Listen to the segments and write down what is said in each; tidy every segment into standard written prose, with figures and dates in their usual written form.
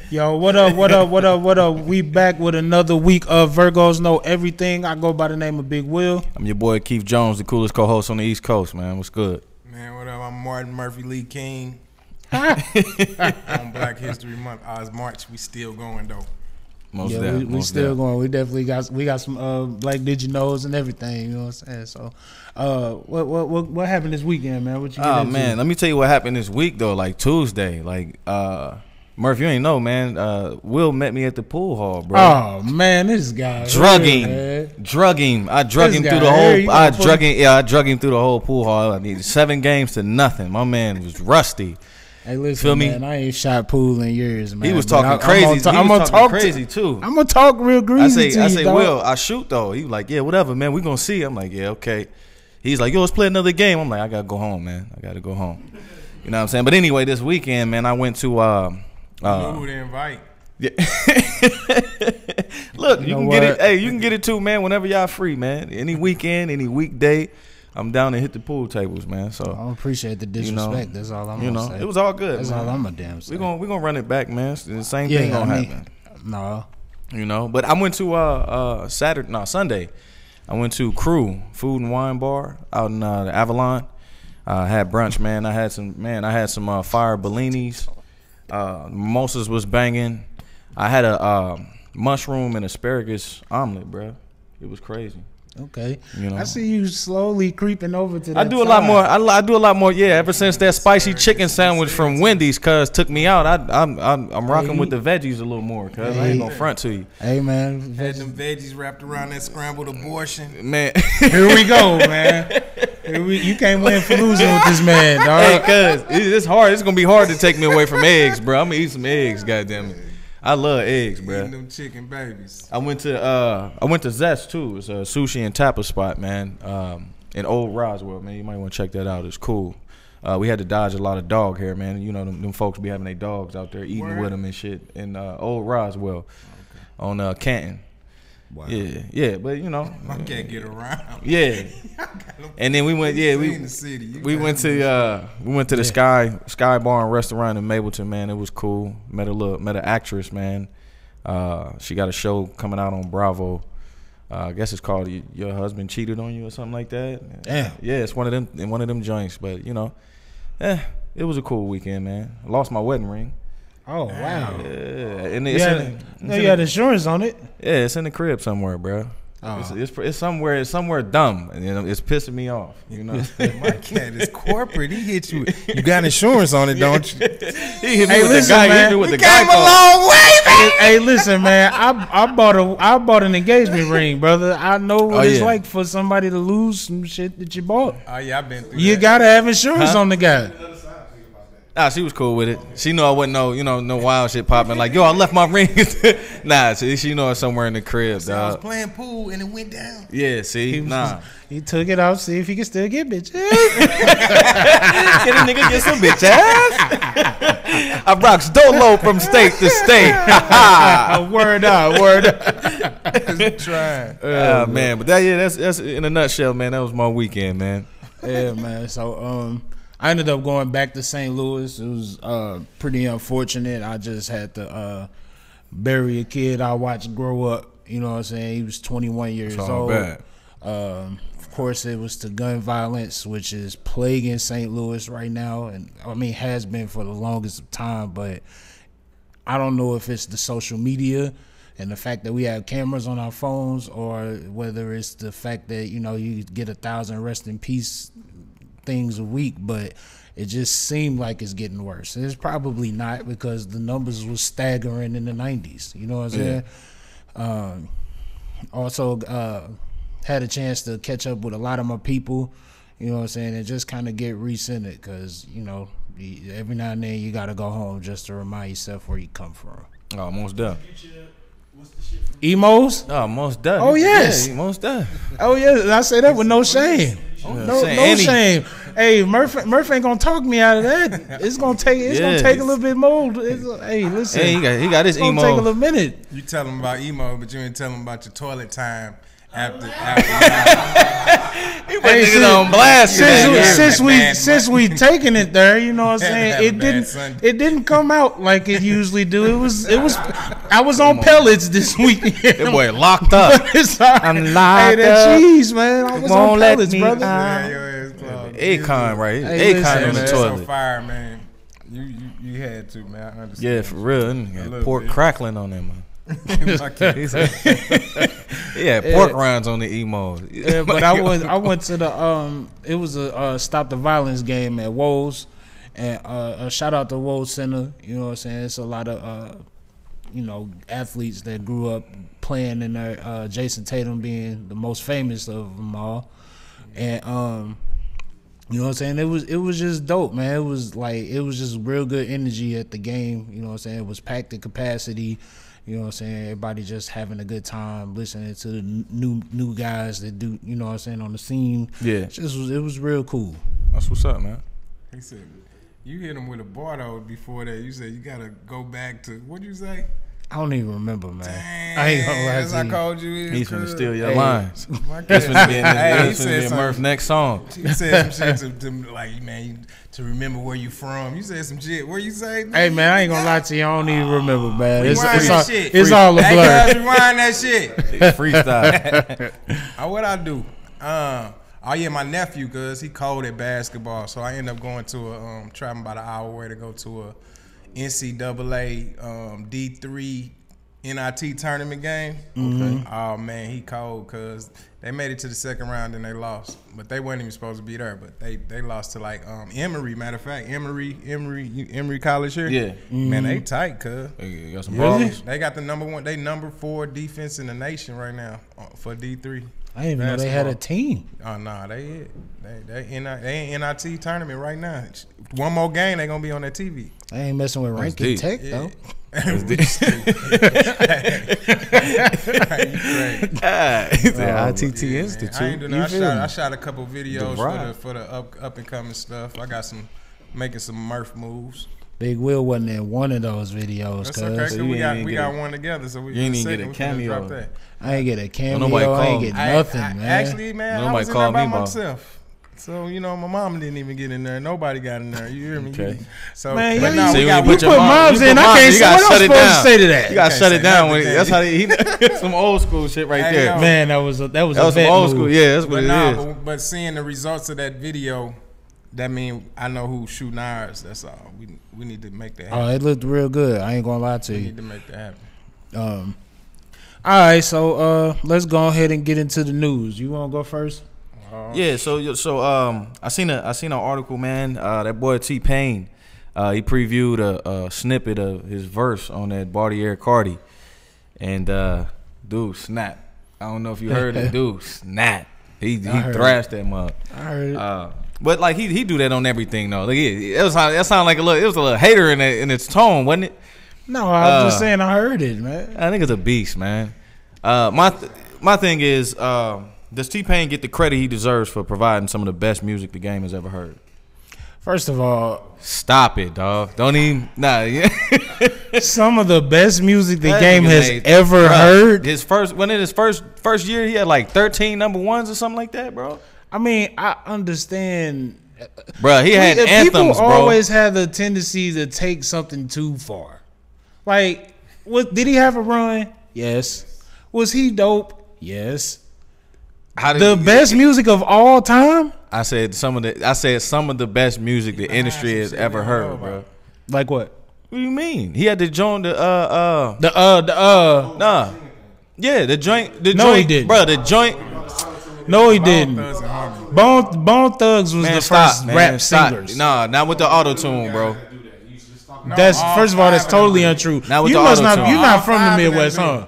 Yo, what up, what up, what up, what up? We back with another week of Virgos Know Everything. I go by the name of Big Will. I'm your boy Keith Jones, the coolest co-host on the East Coast, man. What's good? Man, what up? I'm Martin Murphy Lee King. On Black History Month, Oz March, we still going though. Most we still going. We definitely got some Black Did You Knows and everything. You know what I'm saying? So, what happened this weekend, man? What you? Oh man, let me tell you what happened this week though. Like Tuesday, Murph, you ain't know, man. Will met me at the pool hall, bro. Oh man, this guy drug him. I drug him through the whole. I drug him through the whole pool hall. I needed 7 games to nothing. My man was rusty. Hey, listen, man, I ain't shot pool in years, man. He was talking crazy. I'm gonna talk crazy too. I'm gonna talk real greasy. I say, Will, I shoot though. He was like, yeah, whatever, man. We gonna see. I'm like, yeah, okay. He's like, yo, let's play another game. I'm like, I gotta go home, man. I gotta go home. You know what I'm saying? But anyway, this weekend, man, I went to. Who to invite? Yeah. Look, you can get it. Hey, you can get it too, man. Whenever y'all free, man. Any weekend, any weekday. I'm down to hit the pool tables, man. So I appreciate the disrespect. That's all I'm gonna say. It was all good. That's all I'm gonna damn say. We gonna run it back, man. The same thing gonna happen. No. You know, but I went to Sunday. I went to Crew Food and Wine Bar out in the Avalon. Had brunch, man. I had some fire Bellinis. Mimosas was banging. I had a mushroom and asparagus omelet, bro. It was crazy. Okay, you know, I see you slowly creeping over to that. I do a lot more. I do a lot more. Yeah, ever since that spicy chicken sandwich from Wendy's, cuz took me out. I'm rocking with the veggies a little more, cuz I ain't gonna front to you. Hey man, had them veggies wrapped around that scrambled abortion. Man, here we go, man. You can't win for losing with this man, dog. Hey, cuz it's hard. It's gonna be hard to take me away from eggs, bro. I'm gonna eat some eggs, goddamn it. I love eggs, bro. Eating them chicken babies. I went to Zest too. It's a sushi and tapa spot, man. In Old Roswell, man. You might want to check that out. It's cool. We had to dodge a lot of dog hair, man. You know them folks be having their dogs out there eating with them and shit. In Old Roswell, on Canton. Wow. Yeah, but you know, I can't get around. Yeah, and then we went. Yeah, we went to the Sky Bar and Restaurant in Mableton, man. It was cool. Met an actress, man. She got a show coming out on Bravo. I guess it's called Your Husband Cheated on You or something like that. Yeah, it's one of them joints. But you know, it was a cool weekend, man. I lost my wedding ring. Oh wow! Yeah, and you had insurance on it. Yeah, it's in the crib somewhere, bro. Oh. It's somewhere dumb, and you know, it's pissing me off. You know, my cat is corporate. He hit you. You got insurance on it, don't you? He hit me with the guy. Man, he hit me with we the came guy a long way, man. Hey, listen, man. I bought an engagement ring, brother. I know what it's like for somebody to lose some shit that you bought. Oh yeah, I've been through. You gotta have insurance on the guy. Nah, she was cool with it. She knew I wasn't no wild shit popping. Like, yo, I left my ring. Nah, she know it's somewhere in the crib, dog. I was playing pool and it went down. Yeah, see, he took it out, see if he can still get bitch ass. Can a nigga get some bitch ass? I rocks dolo from state to state. Word out. Trying. Man, but that's in a nutshell, man. That was my weekend, man. Yeah, man. So I ended up going back to St. Louis. It was pretty unfortunate. I just had to bury a kid I watched grow up. You know what I'm saying? He was 21 years old. Bad. Of course, it was to gun violence, which is plaguing St. Louis right now. And I mean, has been for the longest of time. But I don't know if it's the social media and the fact that we have cameras on our phones, or whether it's the fact that, you know, you get 1,000 rest in peace things a week, but it just seemed like it's getting worse. It's probably not, because the numbers was staggering in the 90s. You know what I'm saying? Also, had a chance to catch up with a lot of my people. You know what I'm saying? And just kind of get recentered, because, you know, every now and then you got to go home just to remind yourself where you come from. Oh, most done. Emos? Oh, most done. Oh, yes. Yeah, most done. Oh, yeah. I say that with no shame. No shame. Hey, Murph ain't gonna talk me out of that. It's gonna take a little bit more. Hey, listen. Hey, he got his emo. It's gonna take a little minute. You tell him about emo, but you ain't tell him about your toilet time After he put niggas on blast. Since we taking it there, you know what I'm saying? It didn't come out like it usually do. It was I was on pellets this weekend. That boy locked up. I'm locked up. Cheese, man. I was on pellets, brother. Akon, right? Akon on the toilet. So fire, man. You had to, man. I understand. Yeah, for real. Pork crackling on that, man. He had pork rinds on the emo. Yeah, but I went to the it was a Stop the Violence game at Woes, and a shout out to Woes Center. You know what I'm saying? It's a lot of athletes that grew up playing in there. Jason Tatum being the most famous of them all, and you know what I'm saying? It was just dope, man. It was just real good energy at the game. You know what I'm saying? It was packed to capacity. You know what I'm saying? Everybody just having a good time, listening to the new guys that do, you know what I'm saying, on the scene. Yeah. It was real cool. That's what's up, man. He said, you hit him with a bar though before that. You said you got to go back to, what'd you say? I don't even remember, man. Dang, I ain't gonna lie to I you. called you. He's finna steal your lines. That's finna be Murph next song. You said some shit to like, man, to remember where you from. You said some shit. Where you say? Hey, man, I ain't gonna lie to you. I don't even remember, man. It's Hey, all a blur. guys, rewind that shit. Freestyle. What I do? Oh yeah, my nephew, cause he cold at basketball, so I end up going to a traveling about an hour away to go to a NCAA D3 NIT tournament game. Okay. Oh man, he cold because they made it to the second round and they lost, but they weren't even supposed to be there. But they lost to like Emory. Matter of fact, Emory College here. Yeah, man, they tight, cuz. They got some balls. They got the number 4 defense in the nation right now for D3. I didn't even know they had a team. Oh nah, they in NIT tournament right now. One more game, they gonna be on that TV. I ain't messing with Rankin Tech though. He's ITT Institute. I ain't doing I shot a couple videos for the up and coming stuff. I got making some Murph moves. Big Will wasn't in one of those videos. That's okay. So we got one together. So we you ain't even get a cameo. I ain't get a cameo. I ain't get nothing, man. Actually, man, I was in there by myself. So, you know, my mom didn't even get in there. Nobody got in there. You hear me? Okay. So, man, but no, we put moms in. I can't say what I'm supposed to say to that. You got to shut it down. That's how he some old school shit right there. Man, that was some old school. Yeah, that's what it is. But seeing the results of that video, that mean I know who's shooting ours. That's all. We need to make that happen. Oh, it looked real good. I ain't gonna lie to you. We need to make that happen. All right, so let's go ahead and get into the news. You want to go first? Yeah, so I seen an article, man. That boy T-Pain, he previewed a snippet of his verse on that Bartier Cardi, and dude, snap. I don't know if you heard it, dude, snap. He thrashed that mug. I heard it. But like he do that on everything though. Like that sounded like it was a little hater in its tone, wasn't it? No, I was just saying I heard it, man. I think it's a beast, man. My thing is, does T-Pain get the credit he deserves for providing some of the best music the game has ever heard? First of all, stop it, dog. Don't even some of the best music the game has ever heard. His first year, he had like 13 number ones or something like that, bro. I mean, I understand, bro. He had anthems, people bro. Always have the tendency to take something too far. Like, did he have a run? Yes. Was he dope? Yes. The best music of all time? I said some of the best music the industry has ever heard, bro. Like what? What do you mean? He had to join the yeah, the joint. No, he didn't, bro. The joint. No, he didn't. Bone Thugs was the first rap singers. Nah, not with the auto tune, bro. That's first of all, that's totally untrue. Not with you the must auto not. tune. You're not from the Midwest, huh? I'm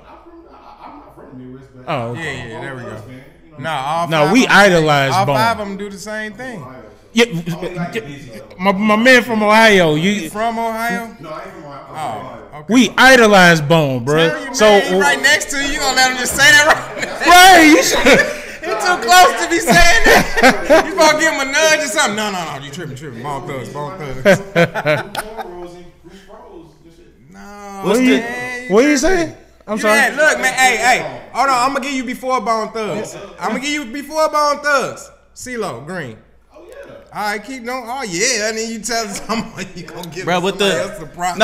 not from the Midwest, but Oh, Yeah, there we go. Nah, no, we idolize all Bone. 5 of them do the same thing. Yeah, my man from Ohio. You from Ohio? no, I ain't from Ohio. Oh, okay. We idolize Bone, bro. Tell you, So man, he right next to you. You gonna let him just say that right now? right, you should. He too close to be saying that. You supposed to give him a nudge or something. No. You tripping. Bone Thugs. Cornrows and Bruce Rose. No. What you say? I'm sorry. Look, man. Hey. Hold on. I'm gonna give you before Bone Thugs. I'm gonna give you before Bone Thugs. CeeLo, Green. Oh yeah. All right, keep going. Oh yeah, and then you tell someone you gonna give Bro, with else the props.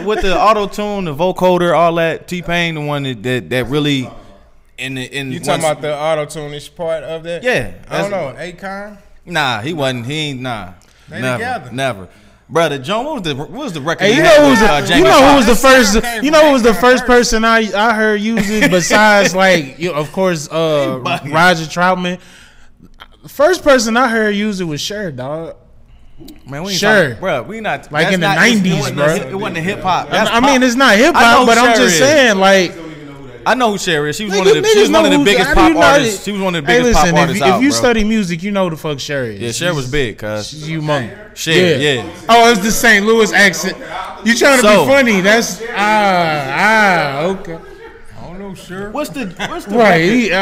with the auto tune, the vocoder, all that. T-Pain, the one that really in you talking about the auto tune-ish part of that? Yeah, I don't know. Akon. Nah, he wasn't. He ain't. Nah, They never, together. never. Brother John, what was the record? Hey, he you had know with, who was the first? came You from know who was the Akon first first. person I heard use it besides like of course Roger Troutman. The first person I heard use it was Cher, dog. Man, we ain't Sure. talking, bro. We not Like that's in the not- 90s, bro. It wasn't a hip hop. I mean, it's not hip I know hop, who but I'm Cher just is. saying, like, I know who Cher is. She was niggas- one of the niggas know who- biggest how do pop you not- artists. She was one of the Hey, biggest listen, pop artists if out, you bro. study music, you know who the fuck Cher is. Yeah, Cher was big, cuz. She's humongous. Cher, yeah. Oh, it's the St. Louis accent. You trying to So- be funny? That's okay. I don't know, sure. What's the Right? record?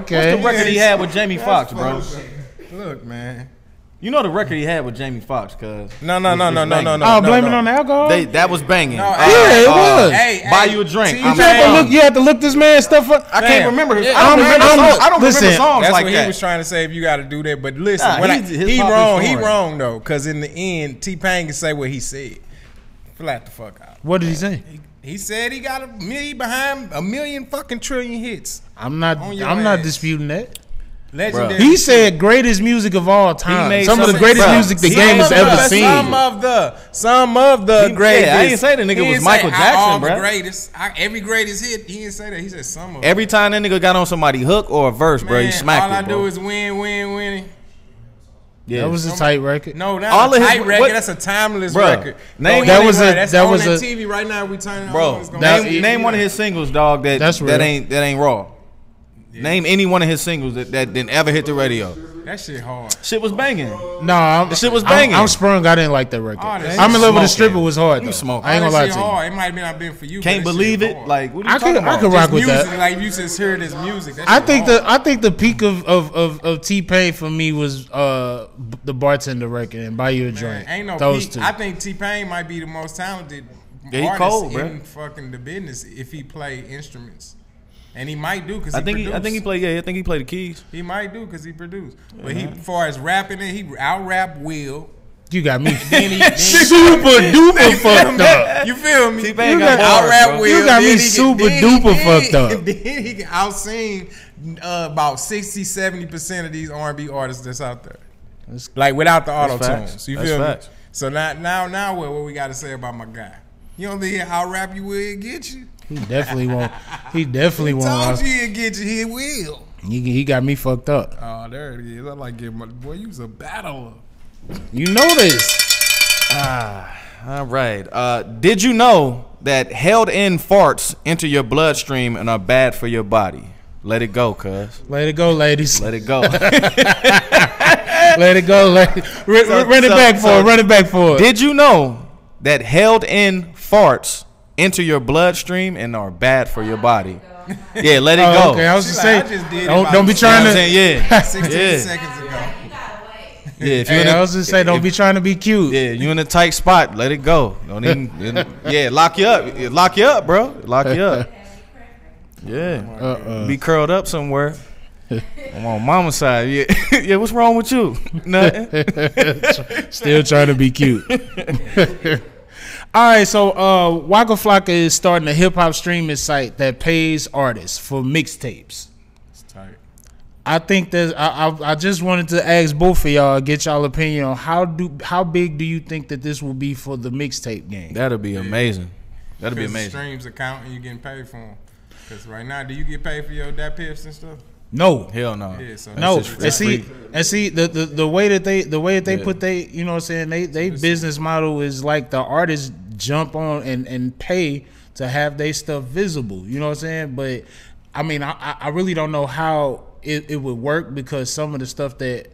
Okay. What's the record he had with Jamie Foxx, bro? Look, man. You know the record he had with Jamie Foxx, cuz. No. Oh, blame it on the alcohol. That was banging. No, yeah, it was. Hey, Buy you a drink. see, I'm you young. You have to look this man stuff up. I can't remember. I I'm- don't remember I'm- songs. I don't listen, remember songs That's like what that. he was trying to say. If you got to do that, but listen, Nah, when his he pop is wrong. He foreign. wrong though, because in the end, T-Pain can say what he said. Flat the fuck out. What did he say? He said he got behind a million fucking trillion hits. I'm not On your not ass. disputing that. Legendary. He said greatest music of all time. made Some of the some- greatest bruh, music the he game has made ever some- seen. Some of the He- greatest. yeah, I didn't say the nigga He was didn't Michael say Jackson, all the bruh. greatest. Every greatest hit. He didn't say that. He said some of. Every time that nigga got on somebody hook or a verse, bro, he Man, smacked all I it, bro. do is win. Yeah. That was a tight record. No, that's All a of his- tight record. what- That's a timeless Bruh, record. name- Go that was anywhere. a- That's that on was that a- TV right now. We turn it on. Bro, It's gonna be- name one of his singles, dog. That's real. That ain't raw. Name any one of his singles that didn't ever hit the radio. That shit hard. Shit was banging. No, The shit was banging. I'm sprung. I didn't like that record. Oh, that I'm in shit love with the smoking. stripper was hard though. You smoking. I ain't gonna That lie shit to you. hard. It might have not been for you. Can't but that believe shit it. hard. Like, what are you I talking could about? rock with music, that. like you just heard this music. That I shit think hard. the peak of T-Pain for me was the Bartender record and Buy You a Drink. Ain't no Those peak. two. I think T-Pain might be the most talented Yeah, he artist cold, bro. in fucking the business if he play instruments. And he might do because I he think produced. he played. Yeah, I think he played the keys. He might do because he produced. But he, as far as rapping it, he out-rap Will. You got me then super duper fucked up. You feel me? T-Pain You got got- bars, out-rap bro. Will. You got me then he can- super then he duper can- fucked up. Then he can out-sing about 60-70% of these R&B artists that's out there. Like without the auto facts. tunes. You That's feel facts. me? So now what we got to say about my guy? You don't think how rap you will get you? He definitely won't. He definitely Told won't. you he'll get you. He will. He got me fucked up. Oh, there it is. I like getting my boy. You was a battler. You know this. All right. Did you know that held in farts enter your bloodstream and are bad for your body? Let it go, cuz. Let it go, ladies. Let it go. Let it go. Run it back for it. Run it back for it. Did you know that held in farts enter your bloodstream and are bad for your body? Yeah, let it go. Okay, I was just She like, saying. I just did it Don't about be You know trying what I'm to. saying? Yeah. 16 Yeah. seconds ago. Yeah, if Hey, you're in I was just saying, don't be trying to be cute. yeah, you in a tight spot, let it go. Don't even yeah, lock you up. Lock you up, bro. Lock you up. Yeah. Be curled up somewhere. I'm on mama's side. Yeah. Yeah, what's wrong with you? Nothing. Still trying to be cute. All right, so Waka Flocka is starting a hip hop streaming site that pays artists for mixtapes. It's tight. I think that I just wanted to ask both of y'all, get y'all opinion on how big do you think that this will be for the mixtape game? That'll be amazing. That'll be Because the amazing. streams account and you getting paid for them. Because right now, do you get paid for your dat piffs and stuff? No. Hell no. Yeah, so No, that's just free. and see the way that they put you know what I'm saying, they business model is like the artists jump on and pay to have their stuff visible, you know what I'm saying? But I mean, I really don't know how it would work because some of the stuff that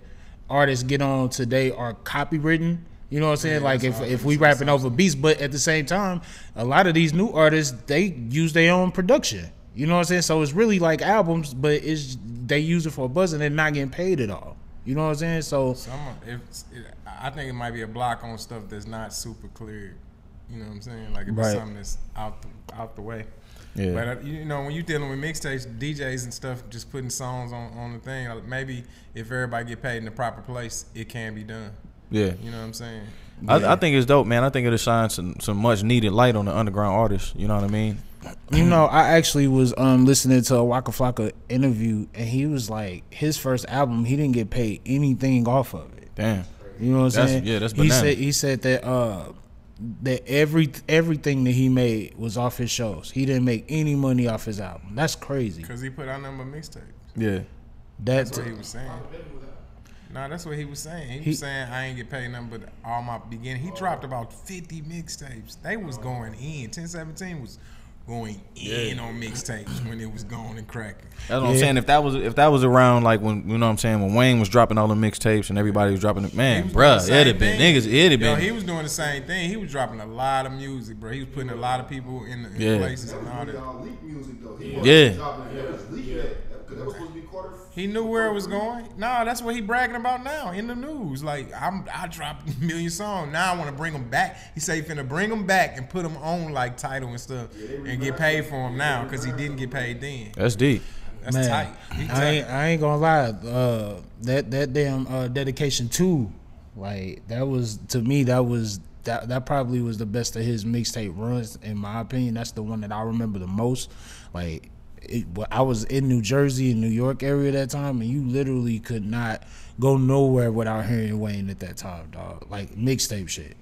artists get on today are copywritten. You know what I'm saying? Yeah, like if we rapping over beats, but at the same time, a lot of these new artists, they use their own production. You know what I'm saying? So it's really like albums, but they use it for a buzz and they're not getting paid at all. You know what I'm saying? So I think it might be a block on stuff that's not super clear. You know what I'm saying? Like if Right. it's something that's out the way. Yeah. But you know, when you dealing with mixtapes, DJs and stuff, just putting songs on the thing. Maybe if everybody get paid in the proper place, it can be done. Yeah. You know what I'm saying? I think it's dope, man. I think it'll shine some much needed light on the underground artists. You know what I mean? You know, I actually was listening to a Waka Flocka interview, and he was like, his first album, he didn't get paid anything off of it. Damn. You know what I'm saying? Yeah, that's banana. He said that everything that he made was off his shows. He didn't make any money off his album. That's crazy. Because he put out number mixtapes. Yeah. That's what he was saying. No, that's what he was saying. He was saying, I ain't get paid nothing but all my beginning. He dropped about 50 mixtapes. They was going in. 1017 was going in on mixtapes when it was going and cracking. That's what I'm saying. If that was around like when, you know what I'm saying, when Wayne was dropping all the mixtapes and everybody was dropping it, man, bruh, it'd have been niggas. It'd have been. He was doing the same thing. He was dropping a lot of music, bro. He was putting a lot of people in places and all that. Yeah. He knew where it was going. No, that's what he bragging about now in the news. Like, I dropped a million songs. Now I want to bring them back. He said he finna bring them back and put them on like Tidal and stuff and get paid for them now because he didn't get paid then. That's deep. That's Man, tight. I ain't gonna lie. That damn Dedication 2, like that was, to me, that probably was the best of his mixtape runs in my opinion. That's the one that I remember the most. Like, I was in New Jersey and New York area at that time, and you literally could not go nowhere without hearing Wayne at that time, dog. Like mixtape shit.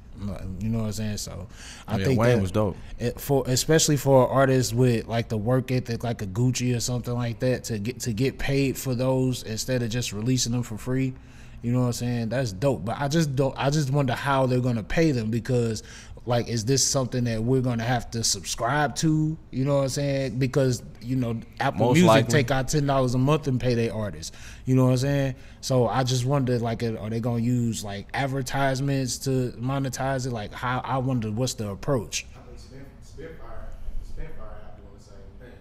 You know what I'm saying? So I think Wayne was dope. Especially for artists with like the work ethic, like a Gucci or something like that, to get paid for those instead of just releasing them for free. You know what I'm saying? That's dope. But I just wonder how they're gonna pay them, because like, is this something that we're gonna have to subscribe to? You know what I'm saying? Because, you know, Apple Most Music likely. take out $10 a month and pay their artists. You know what I'm saying? So I just wonder, like, are they gonna use like advertisements to monetize it? Like, how? I wonder what's the approach. I think Spitfire out doing the same thing.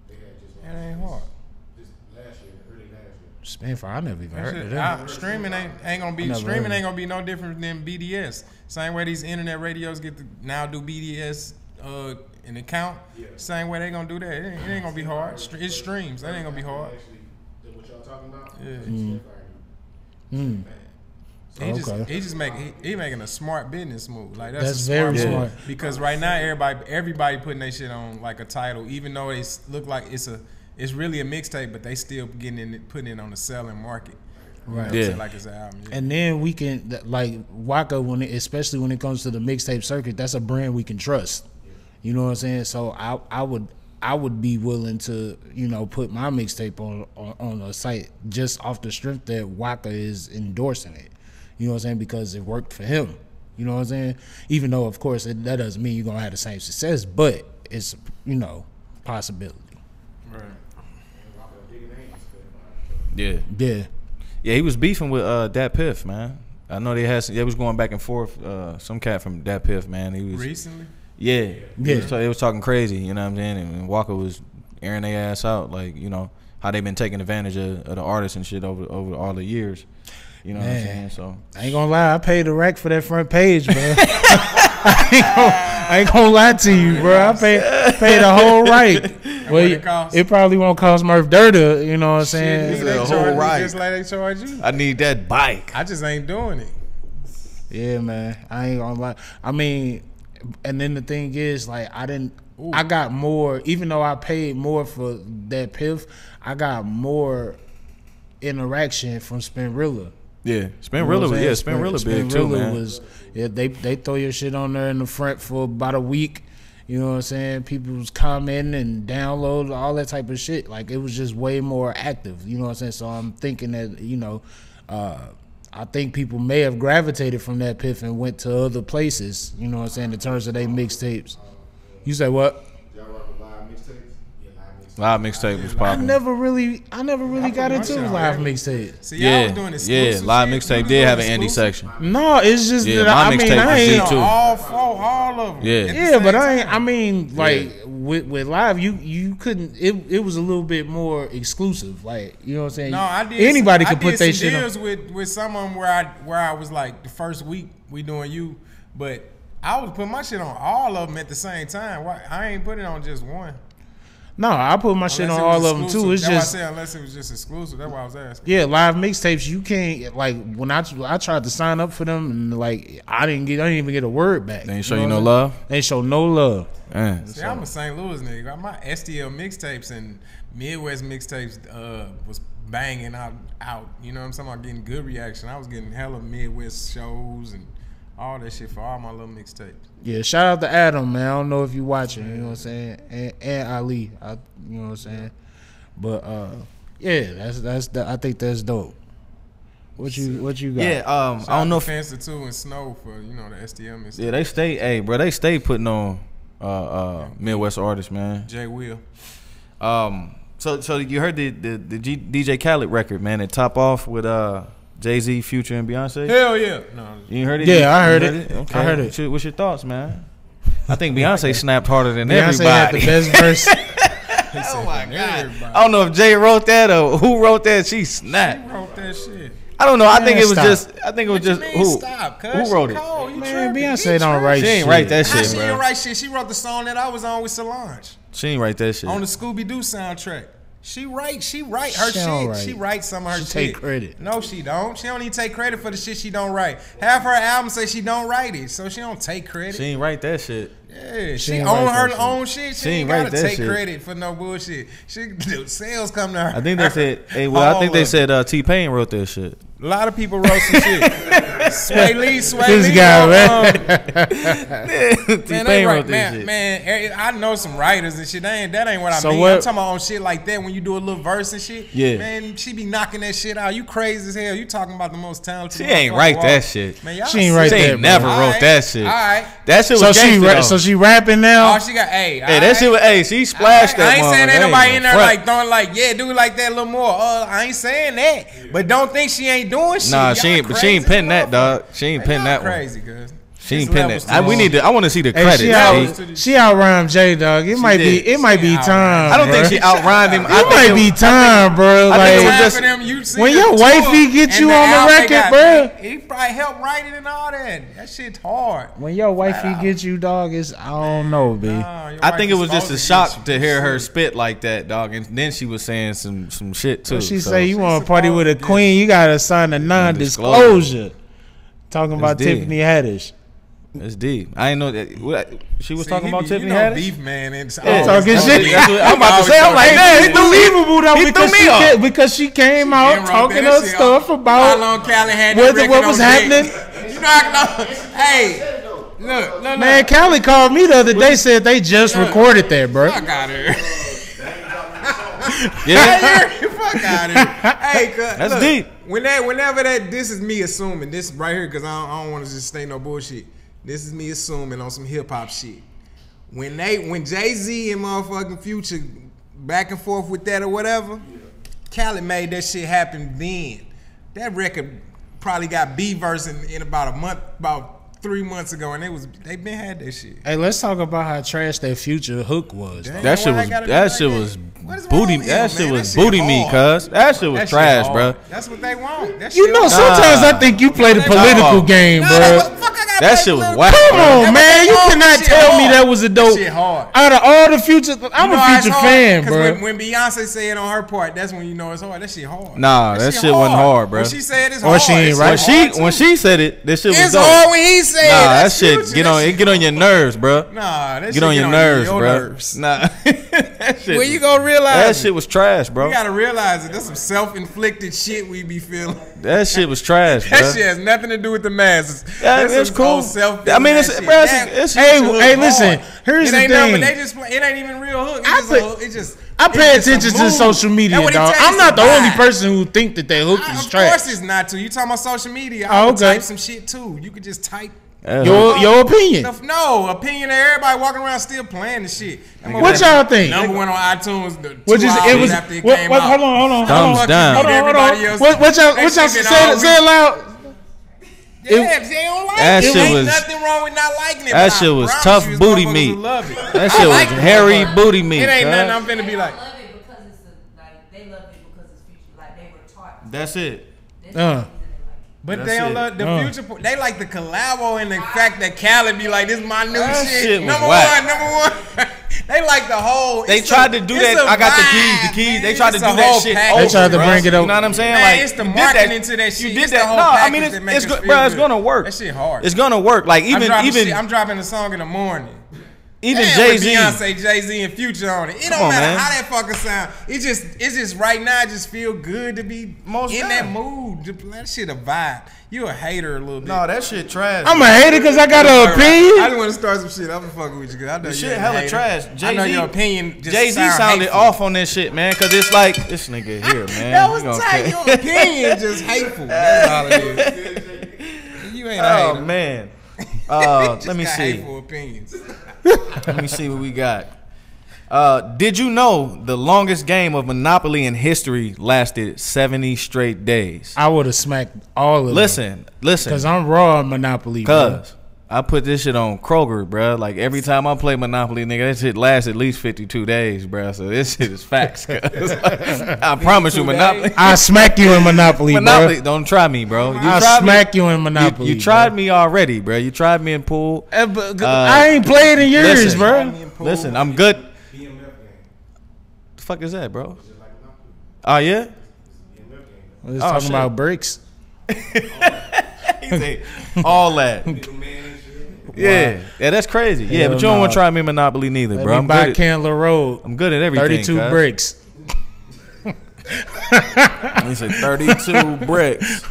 They had just That ain't hard. just last year, early last year. Spitfire, I never even heard of that. Streaming ain't gonna be no different than BDS. Same way these internet radios get to now do BDS an account. Yeah. Same way they gonna do that. It ain't gonna be hard. It's streams. That ain't gonna be hard. Actually, what y'all talking about? Yeah. He making a smart business move. Like that's a very smart smart. move. Because right now everybody putting their shit on like a title, even though it look like it's really a mixtape, but they still putting it on the selling market. Right. You know, like it's an album. Yeah. And then we can, like, Waka, especially when it comes to the mixtape circuit, that's a brand we can trust. You know what I'm saying? So I would be willing to, you know, put my mixtape on a site just off the strength that Waka is endorsing it. You know what I'm saying? Because it worked for him. You know what I'm saying? Even though, of course, that doesn't mean you're gonna have the same success, but it's, you know, possibility. Right. Yeah. Yeah. Yeah, he was beefing with Dat Piff, man. I know they was going back and forth. Some cat from Dat Piff, man. He was Recently? Yeah. Yeah. They was talking crazy, you know what I'm saying? And Walker was airing their ass out, like, you know, how they been taking advantage of the artists and shit over all the years. You know what I'm saying? So I ain't gonna lie, I paid the rack for that front page, bro. I ain't gonna lie to you, bro. I paid the whole right. Well, it probably won't cost Murph Dirta, you know what I'm saying? Shit, they the charge whole you right. just like they charge you. I need that bike. I just ain't doing it. Yeah, man. I ain't gonna lie. I mean, and then the thing is, like, I got more, even though I paid more for that Piff, I got more interaction from Spinrilla. Yeah, Spinrilla big too, man. They throw your shit on there in the front for about a week. You know what I'm saying? People was commenting and download all that type of shit. Like, it was just way more active. You know what I'm saying? So I'm thinking that, you know, I think people may have gravitated from that Piff and went to other places. You know what I'm saying? In terms of their mixtapes. You say what? Y'all rock with live mixtapes? Yeah, Live mixtape was I popping. never really got into live mixtape. See, y'all was doing exclusive live shit. mixtape We did was have an doing indie exclusive. section. No, it's just Yeah, that my I mean, mixtape I was ain't. deep, too. All of them. Yeah. At the Yeah, same but time. I mean, like with live, you couldn't. It was a little bit more exclusive. Like, you know what I'm saying? No, I did. Anybody I could put did their some shit on. deals with some of them where I was like the first week we doing you, but I was putting my shit on all of them at the same time. Why I ain't put it on just one? No, I put my shit on all of them too. It's That's just why I said unless it was just exclusive. That's why I was asking. yeah, live mixtapes. You can't like when I tried to sign up for them and like I didn't even get a word back. They ain't show you no love. They ain't show no love. See, I'm a St. Louis nigga. My STL mixtapes and Midwest mixtapes was banging out. You know what I'm talking about? Getting good reaction. I was getting hella Midwest shows and all that shit for all my little mixtapes. Yeah, shout out to Adam, man. I don't know if you watching, you know what I'm saying, and Ali, you know what I'm saying. But yeah, that's I think that's dope. What you got? Yeah, I don't know if Fancy too and Snow for the STM and stuff. yeah they stay, hey bro, they stay putting on Midwest artists, man. Jay Will. So you heard the DJ Khaled record, man? It top off with Jay-Z, Future, and Beyonce. Hell yeah! No, you heard it? Yeah, I heard it. Okay. I heard it. What's your thoughts, man? I think Beyonce snapped harder than Beyonce everybody. had the best verse. oh my god! I don't know if Jay wrote that or who wrote that. She snapped. She wrote that shit. I don't know. I think it was stop. just. I think it was just who. Stop, who wrote it? Man, Beyonce don't write She shit. ain't write that shit, She bro. didn't write shit. She wrote the song that I was on with Solange She ain't write that shit. on the Scooby Doo soundtrack. She write her She shit. don't write. She writes some of her She shit. take credit. No, she don't. She don't even take credit for the shit she don't write. Half her album say she don't write it, so she don't take credit. She ain't write that shit. Yeah, she ain't own write her that own shit. She ain't write gotta that take shit. credit for no bullshit. The sales come to her. I think they said. Hey, well, I think they said T-Pain wrote that shit. A lot of people wrote some shit. Sway Lee, This guy, man. T-Pain wrote that shit. Man, I know some writers and shit. That ain't what I So mean. what- I'm talking about on shit like that when you do a little verse and shit. Yeah. Man, she be knocking that shit out. You crazy as hell. You talking about the most talented. She ain't motherfucker write of that all. shit. Man, y'all She ain't write She that, ain't bro. never All wrote right. that shit. All right. That shit So was gangsta, though. so she rapping now. Oh, she got, hey, That shit was, hey, she splashed that I ain't saying motherfucker. ain't nobody in there front. like throwing like, yeah, do it like that a little more. I ain't saying that. But don't think she ain't doing shit. Nah, Y'all she ain't. But she crazy ain't pinning that, motherfucker. dog. She ain't pinning Y'all that one. crazy, cuz. She ain't It's pinning levels that. to We it. need to. I want to see the Hey, credit. she outrhymed Jay, dog. It might did. be time. I don't think she outrhymed him. It might be time, bro. I think it was Like just- Half of them, you see when the your tour wifey get and you on the album they record, got, bro. He probably helped write it and all that. That shit's hard. when your wifey get you, dog, it's I don't know, b. Nah, your I wife think it is was just a supposed shock get to hear her you. spit like that, dog. And then she was saying some shit too. What she so. say? You want to She's party with a supposed to queen? You gotta sign a non-disclosure. Talking about deep. Tiffany Haddish. It's deep. I ain't know that. She was See, talking he about be- Tiffany you know, Haddish. beef man and Yeah. Talking shit. That's what I'm about to say. I'm like, man, It's believable though he because threw me off. because she came out wrote talking that her shit stuff How about long Callie had what that what was happening. You know, I know. Hey, look. Man, Callie called me the other day, said they just recorded that, bro. Fuck out of here. Yeah. Fuck out of here. Hey, cuz, That's look, deep. Whenever this is me assuming, this right here, because I don't want to just say no bullshit. This is me assuming on some hip hop shit. When Jay-Z and motherfucking Future back and forth with that or whatever, Khaled made that shit happen then. That record probably got B-verse in about a month, about 3 months ago, and they been had that shit. Hey, let's talk about how trash that Future hook was. Damn. That shit Why I was gotta be that like shit that? was What is wrong booty. with That him, shit man? was That shit booty me, hard. cuz that shit was That shit trash, hard. bro. That's what they want. That You shit know, hard. sometimes I think you play the political Nah. game, No, bro. what the fuck I gotta That play shit was political? whack, Come bro. on, That man. You shit cannot hard. tell me that was a dope. That shit hard. Out of all the Future, I'm You know a why it's Future hard? fan, 'Cause bro. When Beyonce say it on her part, that's when you know it's hard. That shit hard. Nah, that shit wasn't hard, bro. When she said it's Or hard. she ain't it's right. hard When too. she said it, that shit was It's dope. hard when he said it. Nah, that That's shit Future. get That on shit- it get on your nerves, bro. Nah, that Get shit on your nerves, your bro. nerves. Nah, that shit. When you gonna realize that it? shit was trash, bro. You gotta realize it. That's some self-inflicted shit we be feeling. That shit was trash, bro. That shit has nothing to do with the masses. Yeah, That's it's some cool. old self-inflicted I mean, it's shit. bro, That- it's Hey, Future hey, hook listen. hard. Here's It the ain't nothing, thing. but they just play. It ain't even real hook. I It's pay- I it's pay just a attention to mood. social media, That's what it dog. takes I'm not to the only vibe. person who think that their hook is Of course trash. it's not to. You talking about social media? Oh, I would okay. type some shit too. You could just type. Your opinion. No opinion. Everybody walking around still playing the shit. That What motherfucker y'all think? Number one on iTunes. What you It was after it what, came what, out. hold on. Thumbs down. Hold on. Everybody else- What y'all that say shit been say it loud? Yeah, if they don't like That it, shit ain't was- nothing wrong with not liking it. that but I shit was promise tough you, booty motherfuckers meat. will love it. That I shit was like it, hairy motherfucker. booty meat. It ain't cuz. nothing I'm finna be like. Love it because it's like they love it because it's Future. Like they were taught. That's it. This Uh. reason they like But they don't love the future. They like the collabo and the fact that Khaled be like, "This is my new shit." Number one. They like the whole. They tried to do that. I got the keys. They tried to do that shit. They tried to bring it up. You know what I'm saying? Man, like it's the marketing to that shit. You did that. No, I mean it's gonna work. That shit hard. It's gonna work. Like I'm dropping a song in the morning. Even Jay-Z, Beyonce, Jay-Z, and Future on it. It don't matter how that fucking sound. It's just right now. It just feel good to be in that mood. That shit a vibe. You a hater a little bit. No, that shit trash. I'm a hater because I got an opinion. I just want to start some shit. I'm fucking with you because I know the shit hella trash. Jay-Z, I know your opinion. Jay-Z sounded off on this shit, man. Because it's like this nigga here, man. That was tight. Your opinion just hateful. That's all it is. You ain't a hater. Oh man. Let me see. Hateful opinions. Let me see what we got. Did you know the longest game of Monopoly in history lasted 70 straight days? I would have smacked all of them. Listen. Because I'm raw on Monopoly, bro. I put this shit on Kroger, bro. Like every time I play Monopoly, nigga, that shit lasts at least 52 days, bro. So this shit is facts. I promise you, Monopoly. I smack you in Monopoly, bro. Don't try me, bro. I smack you in Monopoly. You tried me already, bro. You tried me in pool. I ain't played in years, bro. Listen, I'm good. The fuck is that, bro? Oh yeah. We're just talking about bricks. All that. Yeah, that's crazy. Yeah, but you don't want to try me in Monopoly neither, bro. I'm by Candler Road. I'm good at everything. 32 bricks. He said 32 bricks.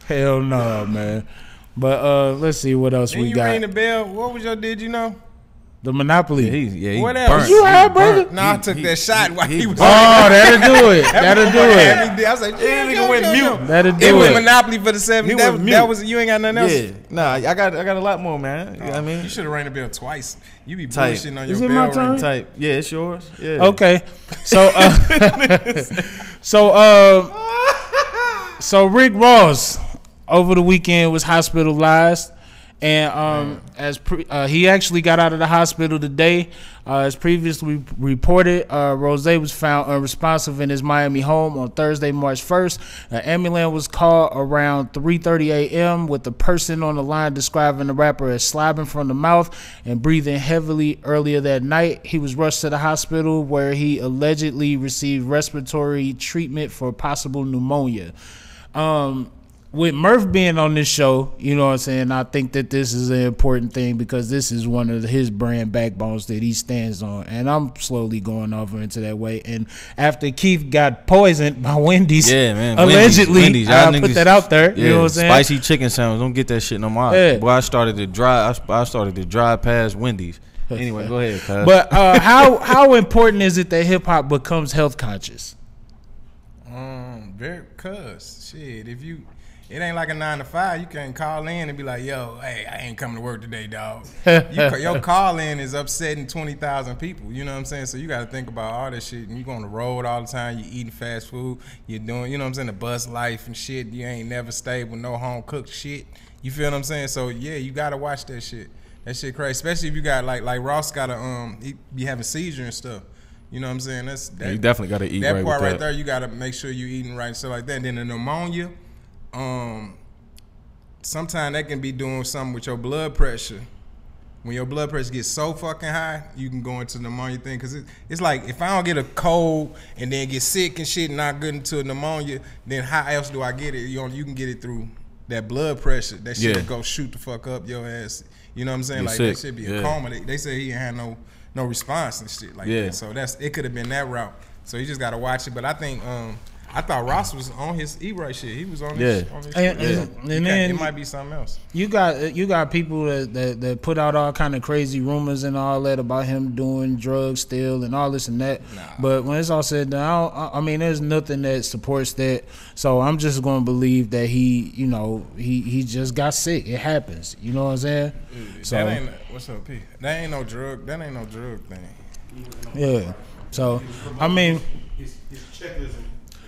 Hell no, man. But let's see what else we got. You rang the bell. What was your did you know? The Monopoly. He what burnt. else? You had, brother? No, I took that shot while he was. Oh, that'll do it. That'll do it. I was like, nigga went mute. That'll do It was it. Monopoly for the 70. That was you ain't got nothing else. Yeah, nah, I got a lot more, man. You know what I mean? You should have rang the bell twice. You be Type. bullshitting on Is your it bell my turn? ring. Type. Yeah, it's yours. Yeah. Okay. So Rick Ross over the weekend was hospitalized, and he actually got out of the hospital today. As previously reported, Rose was found unresponsive in his Miami home on Thursday, March 1st. An ambulance was called around 3:30 a.m. with the person on the line describing the rapper as slobbering from the mouth and breathing heavily earlier that night. He was rushed to the hospital where he allegedly received respiratory treatment for possible pneumonia. With Murph being on this show, you know what I'm saying, I think that this is an important thing because this is one of his brand backbones that he stands on. And I'm slowly going over into that way. And after Keith got poisoned by Wendy's, Yeah, man. allegedly, Wendy's. I put that out there. Yeah, you know what I'm saying? Spicy chicken sandwich. Don't get that shit no more. Yeah. Boy, I started to drive past Wendy's. Anyway, go ahead, cuz. But how important is it that hip hop becomes health conscious? Very cuz shit. If you, it ain't like a 9 to 5. You can call in and be like, "Yo, hey, I ain't coming to work today, dog." Your call in is upsetting 20,000 people. You know what I'm saying? So you got to think about all that shit. And you go on the road all the time. You eating fast food. You're doing, you know what I'm saying, the bus life and shit. You ain't never stable, no home cooked shit. You feel what I'm saying? So yeah, you gotta watch that shit. That shit crazy, especially if you got like Ross got he be having seizure and stuff. You know what I'm saying? You definitely got to eat that right part with right that. there. You got to make sure you eating right and stuff like that. And then the pneumonia, sometimes that can be doing something with your blood pressure. When your blood pressure gets so fucking high, you can go into the pneumonia thing. Because it's like, if I don't get a cold and then get sick and shit and not get into a pneumonia, then how else do I get it? You can get it through that blood pressure. That shit will go shoot the fuck up your ass. You know what I'm saying? You're like, sick. that shit be a coma. They say he ain't had no response and shit like that. So it could have been that route. So you just got to watch it. But I think I thought Ross was on his eat right shit. He was on his shit. And then it might be something else. You got people that put out all kind of crazy rumors and all that about him doing drugs still and all this and that. But when it's all said and done, I mean, there's nothing that supports that. So I'm just going to believe that he just got sick. It happens. You know what I'm saying? So that ain't, what's up, P? That ain't no drug thing. Yeah. So I mean,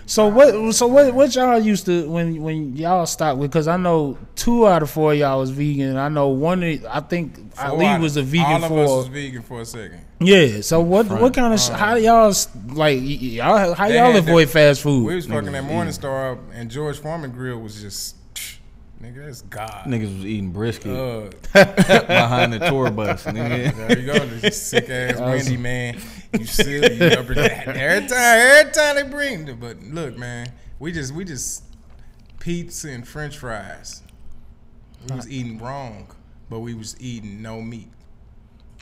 So what y'all used to when y'all stopped with? Because I know 2 out of 4 of y'all was vegan. I know one. I think Ali was a vegan all for. All of us was vegan for a second. Yeah. So what kind of how y'all avoid fast food? We was fucking that Morning Star up, and George Foreman grill was just Nigga, that's God. Niggas was eating brisket behind the tour bus. Nigga. There you go, this sick ass Wendy, man. You silly. You up every time they bring it. But look, man, we just pizza and French fries. We was eating wrong, but we was eating no meat.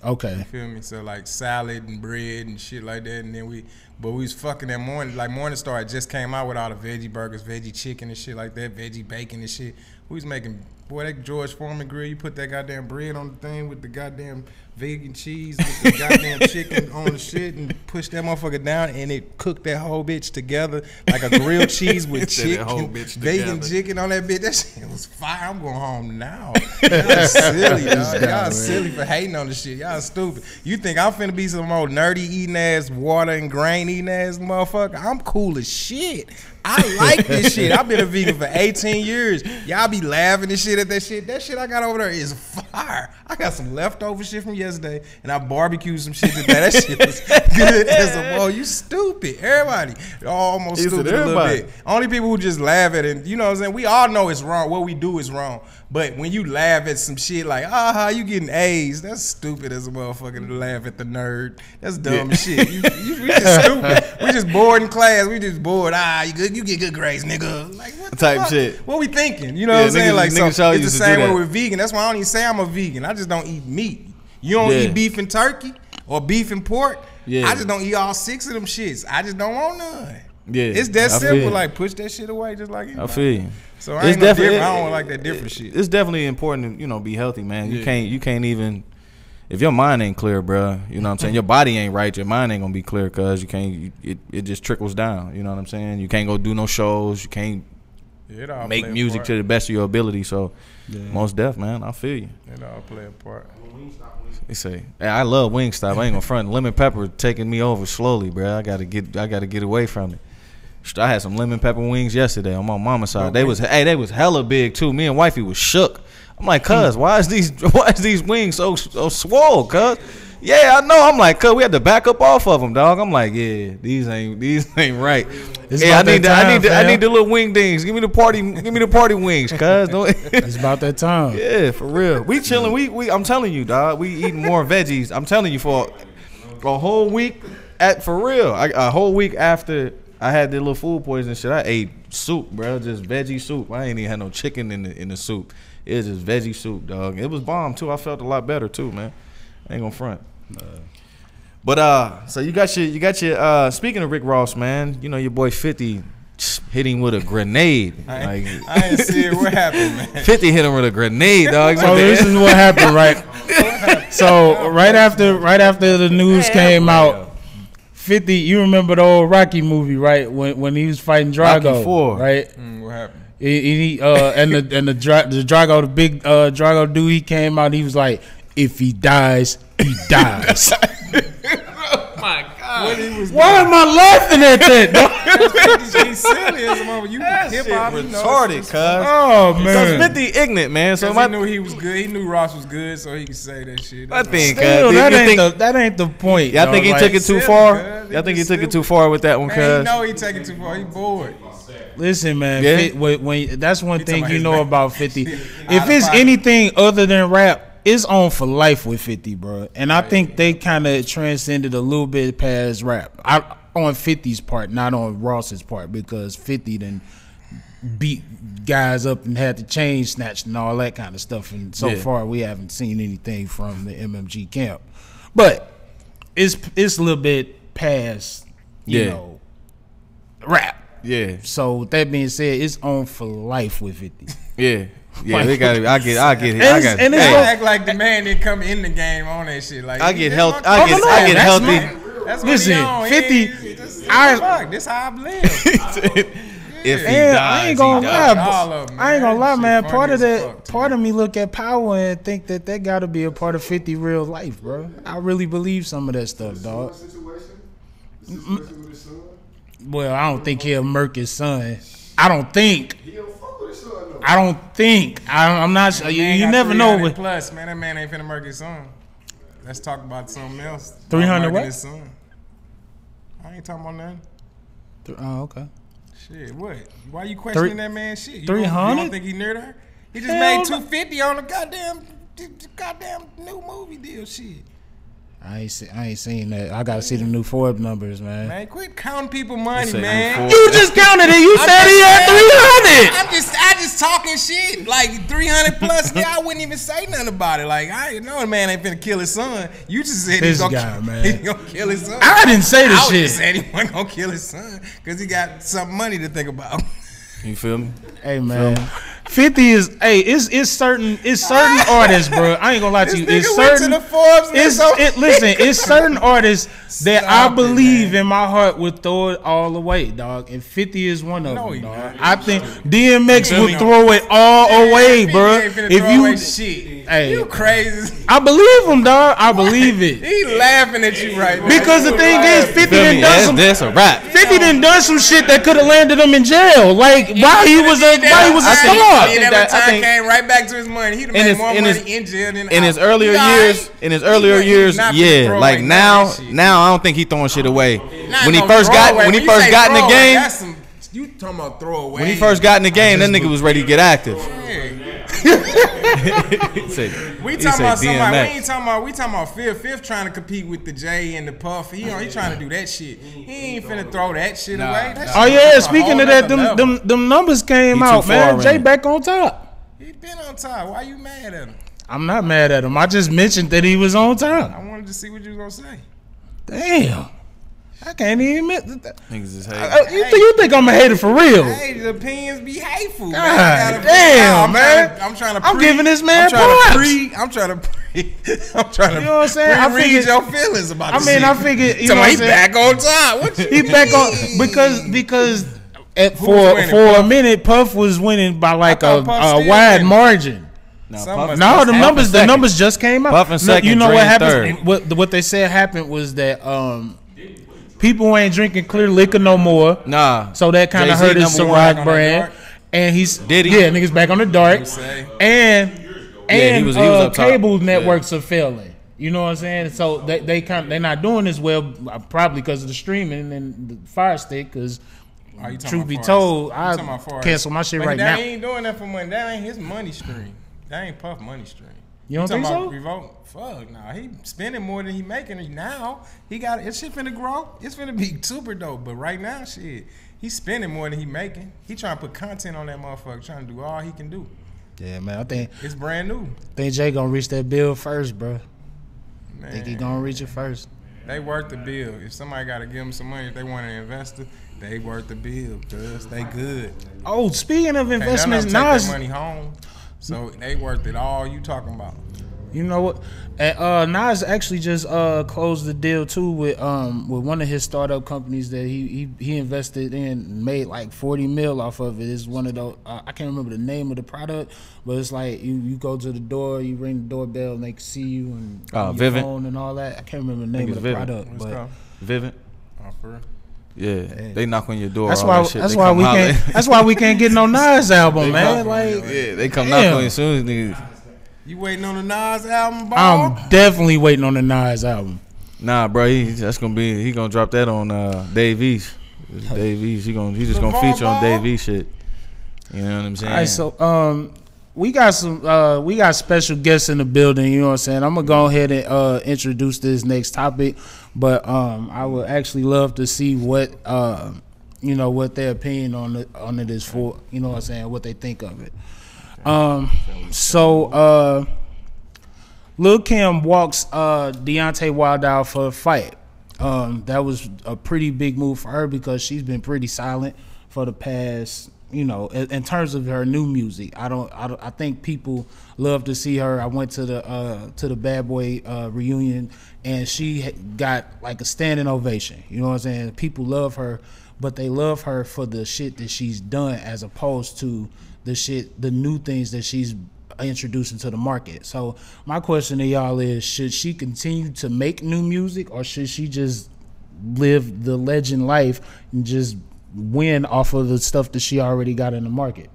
Okay. You feel me? So like salad and bread and shit like that, and then we was fucking that morning. Like Morningstar had just came out with all the veggie burgers, veggie chicken and shit like that, veggie bacon and shit. We was making, boy, that George Foreman grill. You put that goddamn bread on the thing with the goddamn vegan cheese, with the goddamn chicken on the shit, and push that motherfucker down, and it cooked that whole bitch together like a grilled cheese with chicken, vegan chicken on that bitch. That shit was fire. I'm going home now. Y'all silly, dog. Y'all silly for hating on the shit. Y'all stupid. You think I'm finna be some old nerdy eating ass, water and grain eating ass motherfucker? I'm cool as shit. I like this shit. I've been a vegan for 18 years. Y'all be laughing and shit at that shit. That shit I got over there is fire. I got some leftover shit from yesterday, and I barbecued some shit today. That shit was good as a whoa. You stupid. Everybody almost stupid a little bit. Only people who just laugh at it, you know what I'm saying? We all know it's wrong. What we do is wrong. But when you laugh at some shit like, you getting A's, that's stupid as a motherfucker to laugh at the nerd. That's dumb shit. We just stupid. We just bored in class. We just bored. You good? You get good grades, nigga. Like what the type fuck? shit. What we thinking? You know what I'm saying? Like so, it's the same way with vegan. That's why I don't even say I'm a vegan. I just don't eat meat. You don't eat beef and turkey or beef and pork. I just don't eat all 6 of them shits. I just don't want none. Yeah, it's that simple. Like push that shit away, just like anybody. I feel you. So I ain't different. I don't like that different shit. It's definitely important to be healthy, man. You can't even if your mind ain't clear, bro. You know what I'm saying? Your body ain't right. Your mind ain't gonna be clear because you can't. It just trickles down. You know what I'm saying? You can't go do no shows. You can't make music to the best of your ability. So most def, man. I feel you. It all play a part. They say, hey, I love Wingstop. I ain't gonna front. Lemon pepper taking me over slowly, bro. I gotta get away from it. I had some lemon pepper wings yesterday on my mama's side. They was hella big too. Me and wifey was shook. I'm like, cuz, why is these wings so swole, cuz? Yeah, I know. I'm like, cuz, we had to back up off of them, dog. I'm like, yeah, these ain't right. Yeah, I need the little wing dings. Give me the party wings, cuz. It's about that time. Yeah, for real. We chilling. We I'm telling you, dog. We eating more veggies. I'm telling you, for a whole week for real. A whole week after I had the little food poisoning shit, I ate soup, bro. Just veggie soup. I ain't even had no chicken in the soup. It was just veggie soup, dog. It was bomb too. I felt a lot better too, man. I ain't gonna front. But so you got your speaking of Rick Ross, man, you know your boy 50 hit him with a grenade. I ain't see it. What happened, man? 50 hit him with a grenade, dog. So this is what happened, right? So right after the news came out, 50, you remember the old Rocky movie, right? When he was fighting Drago, Rocky 4. right? What happened? And the Drago, the big Drago dude, he came out. He was like, "If he dies, he dies." Oh my God! Why am I laughing at that? He's silly as a mother. You hip hop retarded, cuz. Oh man, because 50 ignorant, man. So he knew he was good. He knew Ross was good, so he could say that shit. I think that ain't the point. Y'all think he took it too far? Y'all think he took it too far with that one, cuz? Man, no, he took it too far. He bored. Listen, man. When that's one thing you know about 50. If it's anything other than rap, it's on for life with 50, bro. And I think they kind of transcended a little bit past rap. On 50's part, not on Ross's part, because 50 then beat guys up and had the chain snatched and all that kind of stuff. And so far, we haven't seen anything from the MMG camp. But it's a little bit past, you know, rap. Yeah. So with that being said, it's on for life with 50. Yeah. Yeah, they got it. I get it. And it's act like the man didn't come in the game on that shit. Like I get healthy. I get healthy. That's listen, 50. This how I live. If he dies, I ain't gonna lie. I ain't gonna lie, man. Part of me look at Power and think that got to be a part of 50 real life, bro. I really believe some of that stuff, dog. Well, I don't think he'll murk his son. I don't think. I'm not sure. You never know. Plus, man, that man ain't finna murk his son. Let's talk about something else. 300 what? His son. I ain't talking about nothing. Oh, okay. Shit, what? Why you questioning that man shit? You 300? don't think he near there? He just made $250 on a goddamn new movie deal. Shit. I ain't seen that. I gotta see the new Forbes numbers, man. Man, quit counting people money, man. You just counted it. You said he had 300. I just talking shit. Like 300 plus. I wouldn't even say nothing about it. Like I know a man ain't finna kill his son. You just said he's gonna kill his son. I didn't say this shit. I just said he wasn't gonna kill his son because he got some money to think about. You feel me? Hey man, 50 is it's certain artists, bro. I ain't gonna lie to you. It's certain. It's certain artists that I believe in my heart would throw it all away, dog. And 50 is one of them, dog. I think DMX would throw it all away, bro. If you, hey, you crazy. I believe him, dog. I believe it. He laughing at you right now. Because the thing is, 50 done done some. That's a rap. 50 done some shit that could have landed him in jail. Like while he was a star. That time came right back to his money. He done made more money in jail than in his earlier years. In his earlier years, yeah. Like now I don't think he throwing shit away. When he first got in the game, you talking about throw away? When he first got in the game, that nigga was ready to get active. We talking about somebody. We talking about Phil Fifth trying to compete with the J and the Puff. He trying to do that shit. He ain't finna throw that shit away. Oh yeah, speaking of that, them numbers came out, man. Jay back on top. He been on top. Why you mad at him? I'm not mad at him. I just mentioned that he was on top. I wanted to see what you was gonna say. Damn. I can't even admit that. Niggas is hating. You think I'm a hater for real? Hey, the opinions be hateful. God damn, man. I'm giving this man props. I'm trying to you know what I'm saying? I figured your feelings about this shit. I figured you know he back on top. He back on because for a minute Puff was winning by like a wide margin. No, the numbers just came out. Puff in second, you know what happened? Third. What they said happened was that people ain't drinking clear liquor no more. Nah. So that kind of hurt his Ciroc brand. And niggas back on the dark. And he was up top. Cable networks are failing. You know what I'm saying? So they're not doing as well, probably because of the streaming and the Fire Stick. Because truth be told, I cancel my shit right now. He ain't doing that for money. That ain't his money stream. That ain't Puff money stream. You don't think so? Revolt? Fuck, nah. He spending more than he making. Now he got it. Shit finna grow. It's finna be super dope. But right now, shit, he's spending more than he making. He trying to put content on that motherfucker. Trying to do all he can do. Yeah, man. I think it's brand new. I think Jay gonna reach that bill first, bro. Man, I think he gonna reach it first. They worth the bill. If somebody gotta give them some money, if they want an investor, they worth the bill. Cause they good. Oh, speaking of investments, Nas take their money home. So they worth it all you talking about. You know what? Nas actually just closed the deal too with one of his startup companies that he invested in and made like 40 mil off of it. It's one of those I can't remember the name of the product, but it's like you go to the door, you ring the doorbell, and they can see you and your phone and all that. I can't remember the name of the product, but Vivint. Oh, for real? Yeah, they knock on your door. That's why we can't. That's why we can't get no Nas album, man. They come knock on you as soon as niggas. You waiting on the Nas album, bro? I'm definitely waiting on the Nas album. Nah, bro, he gonna drop that on Dave East. Dave East, he's just gonna feature on Dave East shit. You know what I'm saying? All right, so we got special guests in the building. You know what I'm saying? I'm gonna go ahead and introduce this next topic, but I would actually love to see what what their opinion on it is for. You know what I'm saying? What they think of it. Lil' Kim walks Deontay Wilder for a fight. That was a pretty big move for her because she's been pretty silent for the past, in terms of her new music. I think people love to see her. I went to the Bad Boy reunion and she got like a standing ovation. You know what I'm saying? People love her, but they love her for the shit that she's done as opposed to the new things that she's introducing to the market. So my question to y'all is, should she continue to make new music or should she just live the legend life and just win off of the stuff that she already got in the market?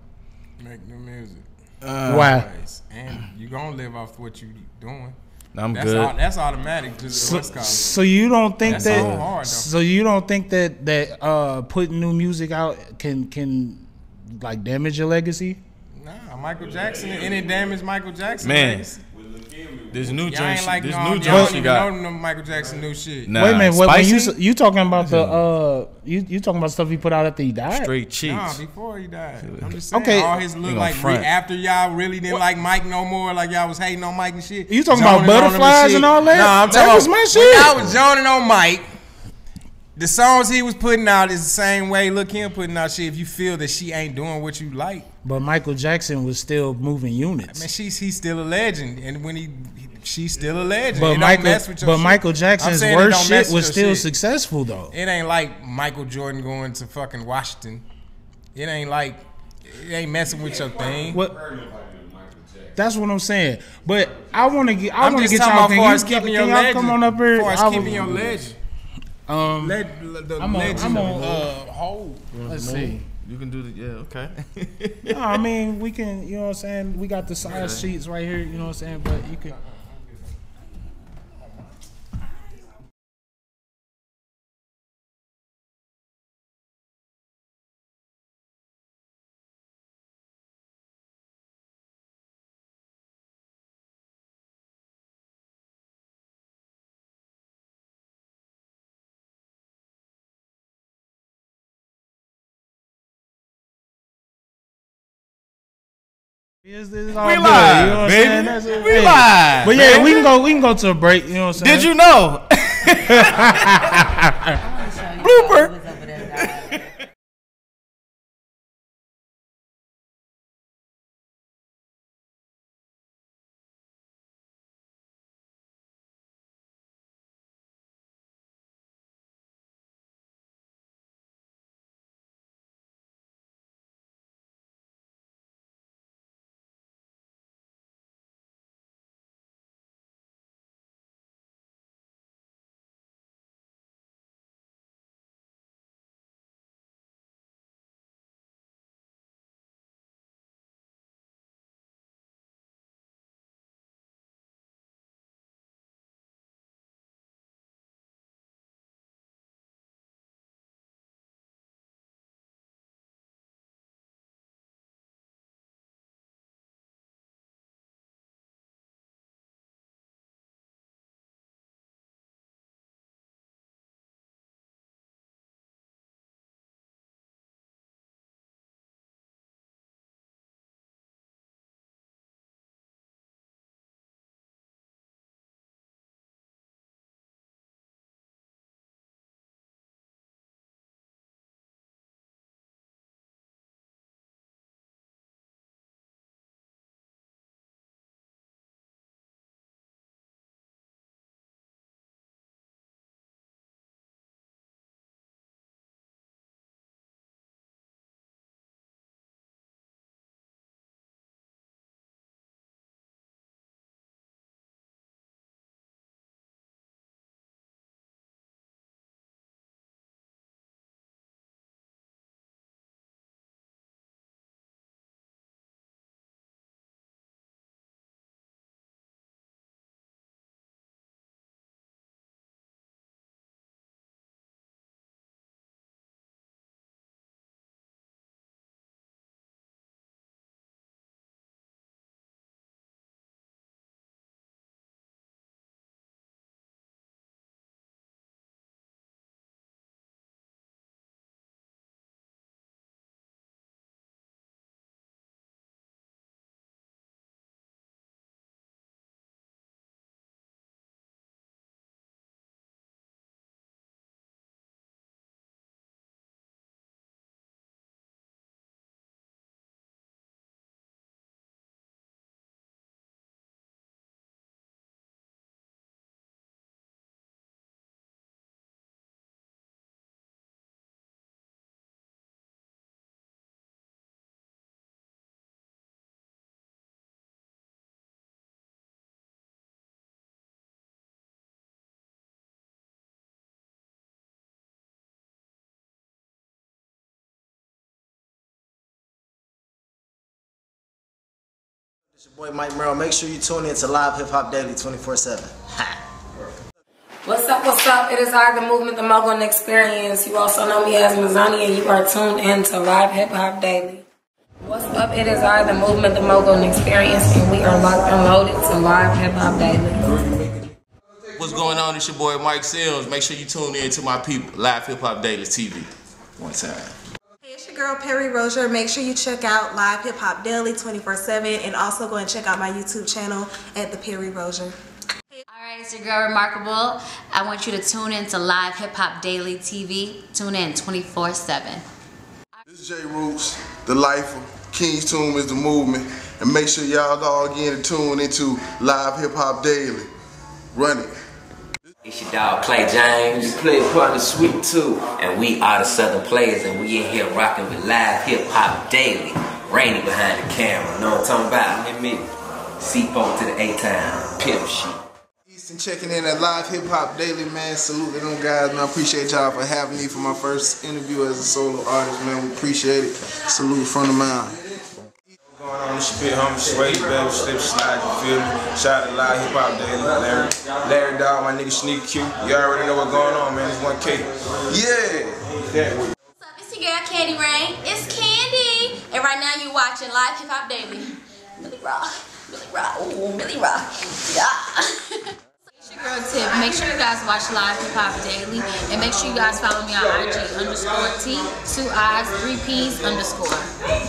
Make new music. Why? And you gonna live off what you doing. That's good. That's automatic. So you don't think that's that? So hard, so you don't think that putting new music out can like damage your legacy? Nah, Michael Jackson. Any damage Michael Jackson? Man. Legacy. This new joint, Ain't like this no, new y'all joint don't she even got. know no Michael Jackson new shit. Nah, Wait a minute, when Spicy? you talking about the you talking about stuff he put out after he died? Straight cheeks. Nah, before he died. I'm just saying, Okay. all his look like front. after y'all really didn't like Mike no more, like y'all was hating on Mike and shit. You talking Joning about on him butterflies shit. and all that? Nah, I'm That talking was about my when shit. y'all was joning on Mike. The songs he was putting out is the same way Lil' Kim putting out shit. If you feel that she ain't doing what you like, But Michael Jackson was still moving units. man, he's still a legend, and when she's still a legend. But It don't mess with your shit. Michael Jackson's I'm saying it worst don't shit mess with was your still shit. successful though. It ain't like Michael Jordan going to fucking Washington. It ain't like it ain't messing with your thing. What? That's what I'm saying. But I want to get. I I'm want to just get talking y'all. about Can far as you keeping your y'all legend. come on up here? Far as I keeping will- your legend. Um, I'm I'm on. hold. Let's see. You can do the okay. No, I mean we can. You know what I'm saying? We got the size sheets right here. You know what I'm saying? But you can. This is all We good, live, you know what I'm baby. saying? That's it. We Hey. live. But yeah, baby. we can go to a break. You know what I'm saying? Did you know? Blooper. It's your boy Mike Merrill. Make sure you tune in to Live Hip Hop Daily 24/7. What's up, what's up? It is I, the movement, the mogul, and experience. You also know me as Mazzani, and you are tuned in to Live Hip Hop Daily. What's up? up? It is I, the movement, the mogul, and experience, and we are locked and loaded to Live Hip Hop Daily. What's going on? It's your boy Mike Sims. Make sure you tune in to my people, Live Hip Hop Daily TV. One time. Hey, it's your girl Perry Rozier. Make sure you check out Live Hip Hop Daily 24/7, and also go and check out my YouTube channel at the Perry Rozier. Alright, it's your girl Remarkable. I want you to tune in to Live Hip Hop Daily TV. Tune in 24/7. This is J Roots, the lifer. King's Tomb is the movement. And make sure y'all all get to tune into Live Hip Hop Daily. Run it. It's your dog Clay James. We play partner Sweet too. And we are the Southern Players, and we in here rocking with Live Hip Hop Daily. Rainy behind the camera, know what I'm talking about? Hit me. C4 to the A-Town. Pimp shit. And checking in at Live Hip Hop Daily, man. Salute to them guys, man. I appreciate y'all for having me for my first interview as a solo artist, man. We appreciate it. Salute from the mountain. What's going on? It's your big homie Sway, Bella Blaq, slide, you feel me? Shout out to Live Hip Hop Daily, Larry Dog, my nigga Sneak Q. You already know what's going on, man. It's 1K. Yeah. What's up? It's your girl Candy Rain. It's Candy. And right now you're watching Live Hip Hop Daily. Millie Rock. Millie Rock. Ooh, Millie Rock. Yeah. Girl tip, make sure you guys watch Live Hip Hop Daily, and make sure you guys follow me on IG_T, 2 I's, 3 P's _.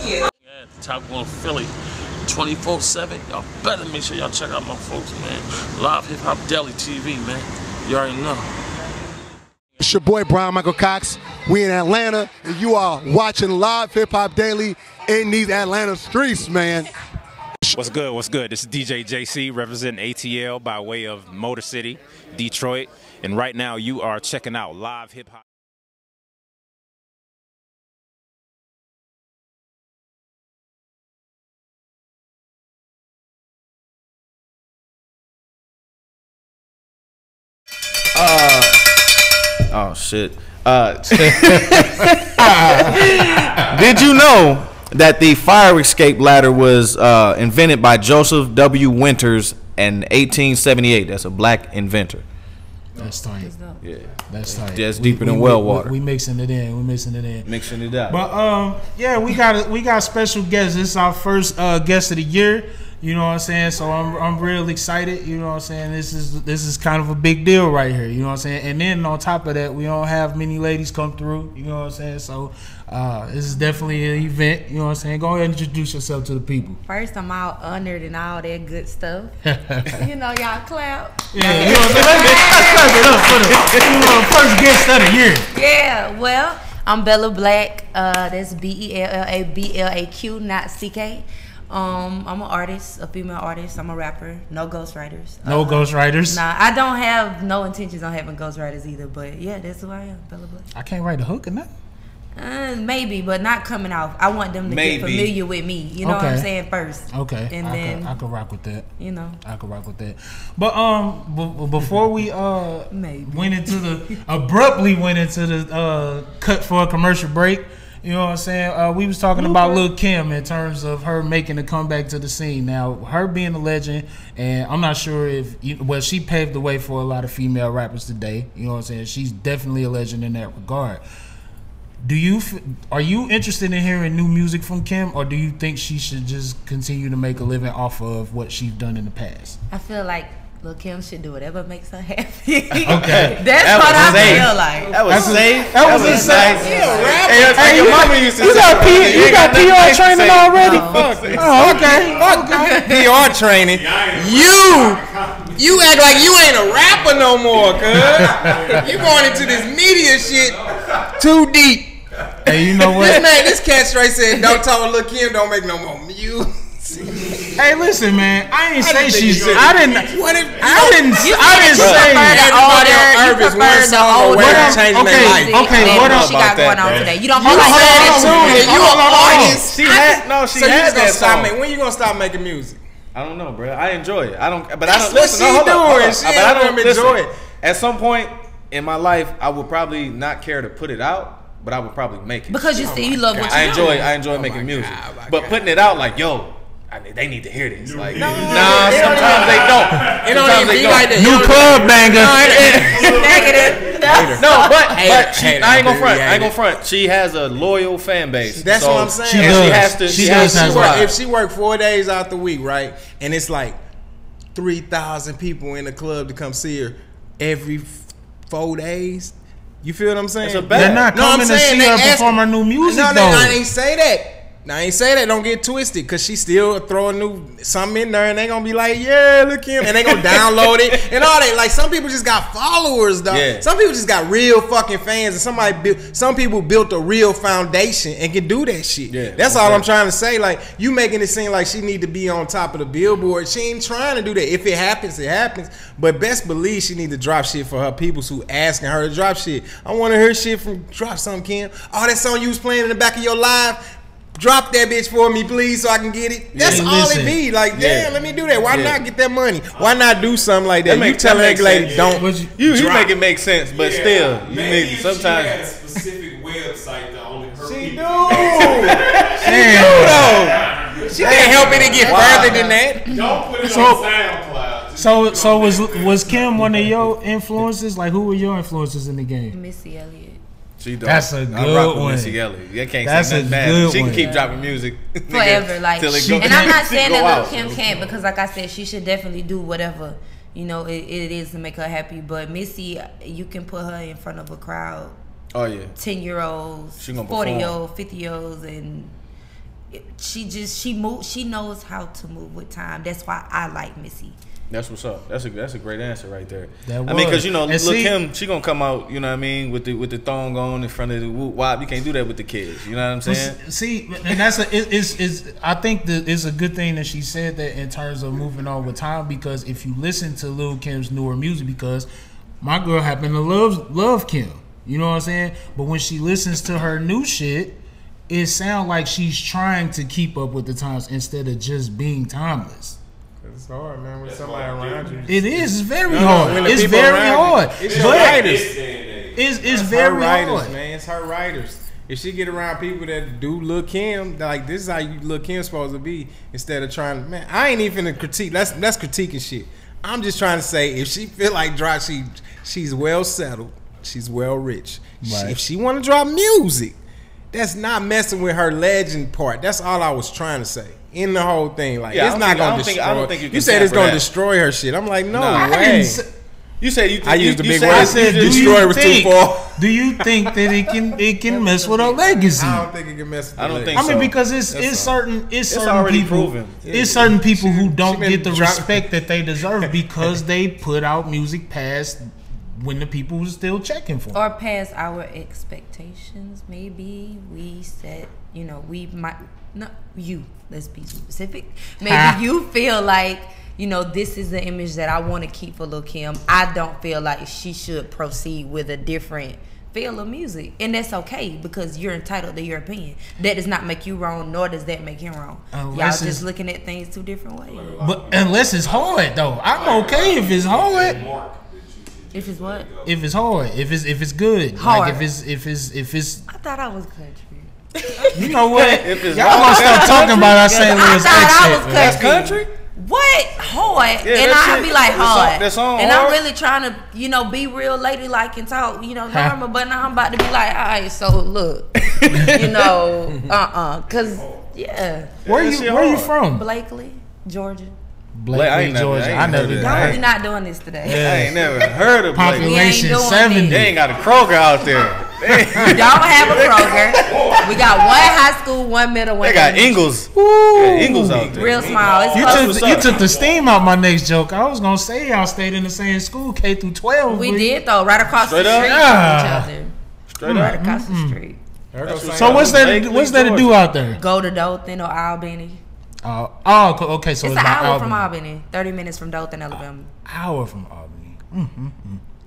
Yeah, Top One Philly, 24/7. Y'all better make sure y'all check out my folks, man. Live Hip Hop Daily TV, man. You already know. It's your boy Brian Michael Cox. We in Atlanta, and you are watching Live Hip Hop Daily in these Atlanta streets, man. What's good? What's good? This is DJ JC representing ATL by way of Motor City, Detroit. And right now you are checking out Live Hip Hop. Oh shit. Did you know that the fire escape ladder was invented by Joseph W. Winters in 1878? That's a black inventor. That's tight. Yeah, that's tight. That's deeper than well water. We mixing it in. We mixing it in. Mixing it up. But yeah, we got special guests. This is our first guest of the year. You know what I'm saying? So I'm real excited. You know what I'm saying? This is kind of a big deal right here. You know what I'm saying? And then on top of that, we don't have many ladies come through. You know what I'm saying? So this is definitely an event. You know what I'm saying? Go ahead and introduce yourself to the people. First, I'm all honored and all that good stuff. You know, y'all clap. Yeah, you know what I'm saying? Let's clap it up for the first guest of the year. Yeah, well, I'm Bella Blaq. That's BELLABLAQ, not CK. I'm an artist, a female artist. I'm a rapper. No ghostwriters. No ghostwriters? Nah, I don't have no intentions on having ghostwriters either. But yeah, that's who I am, Bella Blaq. I can't write a hook or nothing. Maybe, but not coming off. I want them to get familiar with me. You know what I'm saying first. Okay. And then I could rock with that. You know. I could rock with that. But before we abruptly went into the cut for a commercial break. You know what I'm saying? We was talking about Lil' Kim in terms of her making a comeback to the scene. Now, her being a legend, and I'm not sure if, she paved the way for a lot of female rappers today. You know what I'm saying? She's definitely a legend in that regard. Are you interested in hearing new music from Kim, or do you think she should just continue to make a living off of what she's done in the past? I feel like Lil' Kim should do whatever makes her happy. Okay. That's what I feel like. That was safe. That was insane. Hey, your mama used to you got PR training already? Oh, okay. PR training. You act like you ain't a rapper no more, cuz. You going into this media shit too deep. Hey, you know what? This cat straight said, "Don't tell Lil' Kim don't make no more music." Hey, listen, man. I ain't say she's. I didn't say everybody on earth is one song away from changing their life. Okay, what else she got going on today? You don't feel like you an artist. She had that song. When you gonna stop making music? I don't know, bro. I enjoy it. I don't. But That's I don't listen. what she doing. But I don't enjoy it. At some point in my life, I would probably not care to put it out. But I would probably make it because you see, you love what you do. I enjoy making music, but putting it out like, yo, they need to hear this. Like, nah, sometimes they don't. Sometimes they don't. New club banger. Negative. No, but I ain't gonna front. She has a loyal fan base. That's what I'm saying. She has to. If she worked 4 days out the week, right, and it's like 3,000 people in the club to come see her every 4 days. You feel what I'm saying? They're not coming to see her perform her new music, though. I ain't say that. Now, I ain't say that. Don't get twisted, because she still throwing something in there, and they gonna be like, yeah, look him, and they gonna download it and all that. Like, some people just got followers, though. Yeah. Some people just got real fucking fans, and some people built a real foundation and can do that shit. Yeah, that's all I'm trying to say. Like, you making it seem like she need to be on top of the Billboard. She ain't trying to do that. If it happens, it happens. But best believe she need to drop shit for her people who asking her to drop shit. I want to hear shit from drop something, Kim. Oh, that song you was playing in the back of your live. Drop that bitch for me, please, so I can get it. That's all it be. Like, damn, let me do that. Why not get that money? Why not do something like that? You tell that lady, don't. You make it make sense, but still, you need sometimes. She had a specific website that only her She people. She can't help it to get further than that. Don't put it on SoundCloud. So was Kim one of your influences? Like, who were your influences in the game? Missy Elliott. That's a good one. Missy Elliott. You can't say nothing bad. She can keep dropping music forever. Like, and I'm not saying that Lil Kim can't, because like I said, she should definitely do whatever it is to make her happy. But Missy, you can put her in front of a crowd. Oh yeah. 10-year-olds, 40-year-olds, 50-years, and she knows how to move with time. That's why I like Missy. That's what's up. That's a great answer right there. I mean, because look, Kim, she gonna come out. You know what I mean, with the thong on in front of the whoop wop. You can't do that with the kids. You know what I'm saying? See, and that's I think that it's a good thing that she said that in terms of moving on with time, because if you listen to Lil Kim's newer music, because my girl happen to love Kim. You know what I'm saying? But when she listens to her new shit, it sounds like she's trying to keep up with the times instead of just being timeless. It's hard, man, with somebody around you. It is. It's very hard. It's very hard. It's her writers. It's very hard, man. It's her writers. If she get around people that do Lil Kim, like, this is how you Lil Kim supposed to be, instead of trying to, man, I ain't even a critique. That's critiquing shit. I'm just trying to say, if she feel like drop, she's well settled. She's well rich. Right. If she want to drop music, that's not messing with her legend part. That's all I was trying to say in the whole thing. Like, it's not gonna destroy. I don't think you said it's gonna destroy her shit. I'm like, no way. You said I used the big word. I said destroy was too far. Do you think that it can mess with her legacy? I don't think it can mess with her legacy. I mean, because it's certain people. It's certain people who don't get the respect that they deserve because they put out music past when the people were still checking for them. Or past our expectations. Maybe we said, we might not you. Let's be specific. Maybe you feel like, this is the image that I want to keep for Lil Kim. I don't feel like she should proceed with a different feel of music. And that's okay, because you're entitled to your opinion. That does not make you wrong, nor does that make him wrong. Y'all just looking at things two different ways. But unless it's hard, though. I'm okay if it's hard. If it's what? If it's hard. If it's good. Hard. Like if it's I thought I was country. You know what? Y'all gonna start talking about our St. Louis accent. That's country? What? Hard. Yeah, and I'll be like, hard. That song and hard? I'm really trying to, be real ladylike and talk, normal, but now I'm about to be like, all right, so look, cause Where you from? Blakely, Georgia. Blakely, Georgia. I never. We're not doing this today. I ain't never heard of Blakely. Population 70. They ain't got a Kroger out there. We don't have a Kroger. We got one high school, one middle, one. They got Ingles. Yeah, Ingles out there. Real small. You took the steam out my next joke. I was gonna say y'all stayed in the same school, K through 12. We did though, right across the street from each other. Straight right across the street. So what's there to do out there? Go to Dothan or Albany. Okay. So it's an hour from Albany. 30 minutes from Dothan, Alabama. Hour from Albany.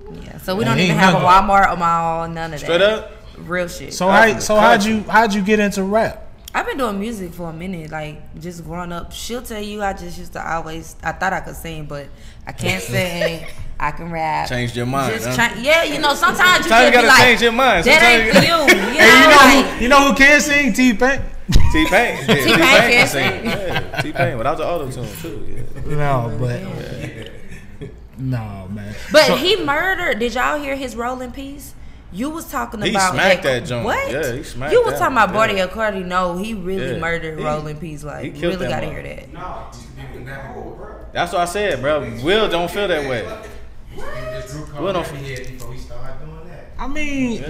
Yeah. So we don't even have a Walmart, a mall, none of that. Straight up. Real shit. So how'd you get into rap? I've been doing music for a minute, like just growing up. She'll tell you I just used to I thought I could sing, but I can't sing. I can rap. Changed your mind. Sometimes you gotta be like, change your mind. That ain't for you. Hey, you know who can sing? T-Pain. T-Pain. Yeah, T-Pain can sing. Yeah, T-Pain without the auto-tune too. Yeah. No, but No, man. But he murdered. Did y'all hear his rolling piece? You was talking about. He smacked that joint. What? Yeah, he smacked. You was that. talking about Barty Cardi. No, he really murdered He- rolling piece. Like, he you killed really that gotta one. hear that. That's what I said, bro. Will don't feel that way. Will don't. I mean,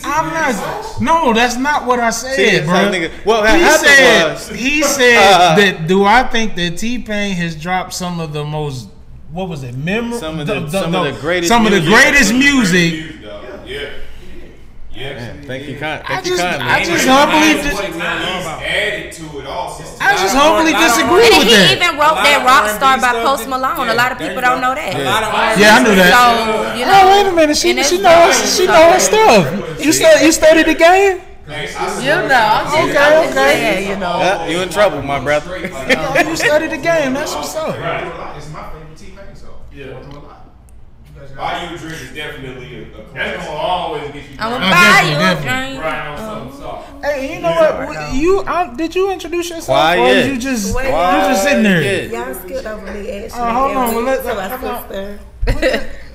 I'm not. No, that's not what I said, See, bro. nigga, what happened was he said that. Do I think that T-Pain has dropped some of the most? What was it? Some of the greatest. Some of the greatest music. Yeah. Thank you, kindly. I just humbly added to it also. I just humbly disagree And with he that. even wrote that Rockstar by Post Malone. A lot of people don't know that. Yeah, I knew that. So, you know, Oh, wait a minute. She knows her stuff. You studied the game? You know, I'm just Okay. saying, you know. Yeah, you in trouble, my brother. You studied the game. That's what's up. It's my favorite T-Pain song. Yeah. Buy You a Drink is definitely a classic. That's gonna always get you. I'ma buy you a drink. Right on something soft. Hey, you know what? Did you introduce yourself, or Quiet. you just sitting there? Y'all skipped over me, actually. Hold on. Well, So my sister.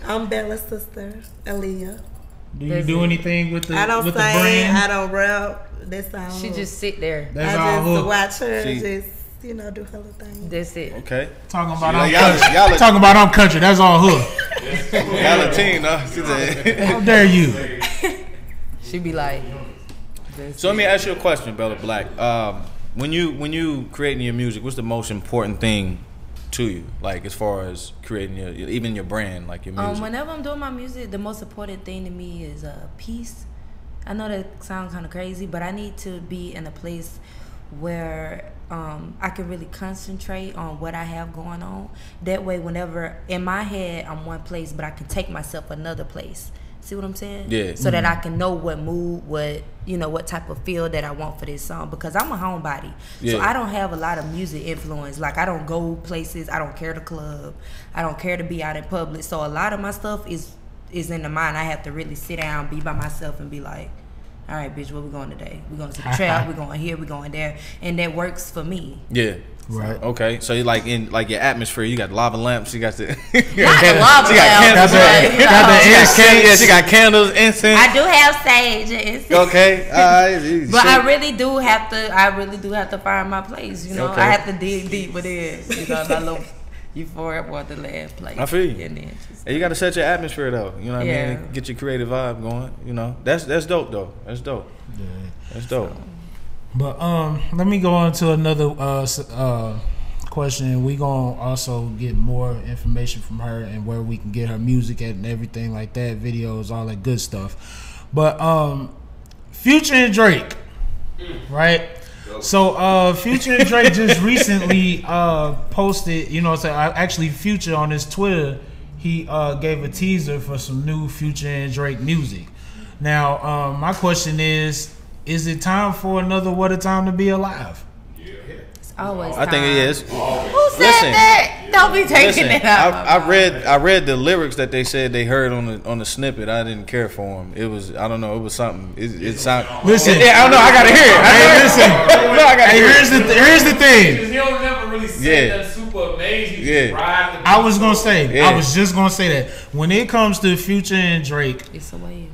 I'm Bella's sister, Aaliyah. Do you do anything with the I don't with sing. the brand? I don't rap. That's all. She just sit there. That's I all just hook. watch her. She- Just do her little thing. That's it. Okay. Talking about Y'all- I'm y'all- country. y'all- Talking about I'm country. That's all hook. Y'all Latino. She said. How dare you? She be like. So let me ask you a question, Bella Blaq. When you creating your music, what's the most important thing to you? Like as far as creating even your brand, like your music. Whenever I'm doing my music, the most important thing to me is peace. I know that sounds kind of crazy, but I need to be in a place where I can really concentrate on what I have going on. That way, whenever in my head I'm one place, but I can take myself another place. See what I'm saying? Yeah. So that I can know what mood, what type of feel that I want for this song. Because I'm a homebody, so Yeah. I don't have a lot of music influence. Like I don't go places. I don't care to club. I don't care to be out in public. So a lot of my stuff is in the mind. I have to really sit down, be by myself, and be like, all right, bitch, where we going today? We going to the trap, we going here, we going there. And that works for me. Yeah. Right. Okay. So you like in like your atmosphere, you got lava lamps, you got the Not the lava she got lamps, candles. She got candles, incense. I do have sage and incense. Okay. But I really do have to find my place, you know. Okay. I have to dig deep within, you know, my little euphoria for the last place. I feel you. And then And you got to set your atmosphere though. You know what I Yeah. mean? Get your creative vibe going. You know, that's dope though. That's dope. Yeah. That's dope. But let me go on to another question. We gonna also get more information from her and where we can get her music at and everything like that, videos, all that good stuff. But Future and Drake, right? So Future and Drake just recently posted, actually Future on his Twitter, he gave a teaser for some new Future and Drake music. Now, my question is it time for another What a Time to Be Alive? it's always I think it is. Who said that? Don't be taking it out. I read the lyrics that they said they heard on the snippet. I didn't care for them. It was, I don't know, it was something. It sounded. Listen, I don't know. I gotta hear it. Hey, listen. No, I gotta hear it. Here's the thing. He don't never really say that super amazing. Yeah. I was just gonna say that when it comes to Future and Drake, It's a way.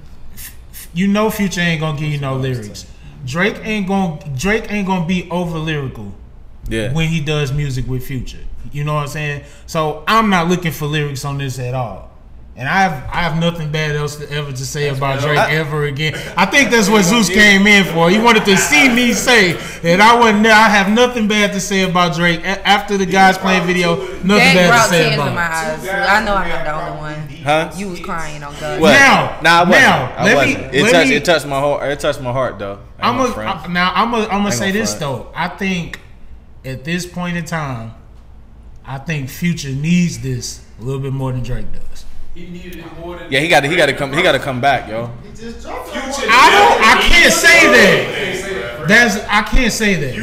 you know Future ain't gonna give you no lyrics. Drake ain't gonna be over lyrical when he does music with Future. You know what I'm saying? So I'm not looking for lyrics on this at all. And I have nothing bad else to ever to say about Drake ever again. I think that's what Zeus came in for. He wanted to see me say that I wasn't there. I have nothing bad to say about Drake. After the Guys Playing video, nothing bad to say about in my eyes. I know I'm not the only one. Huh? You was crying on God. I wasn't. It touched my heart. It touched my heart though. I'm gonna say this though. I think at this point in time, I think Future needs this a little bit more than Drake does. He needed it more than. Yeah, he got to come back, yo. I can't say that. I can't say that.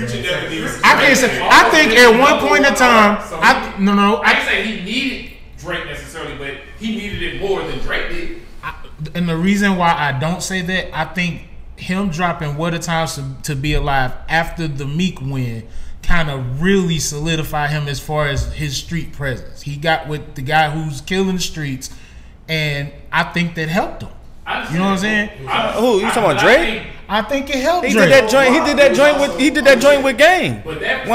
I can't say. I think at one point in time, I didn't say he needed Drake necessarily, but he needed it more than Drake did. And the reason why I don't say that, I think him dropping What a Time to Be Alive after the Meek win kind of really solidify him as far as his street presence. He got with the guy who's killing the streets, and I think that helped him. You know what I'm saying? Who you talking about, Drake? I think it helped. He Drake. did that joint. He did that joint with. He did that joint with Game. 100.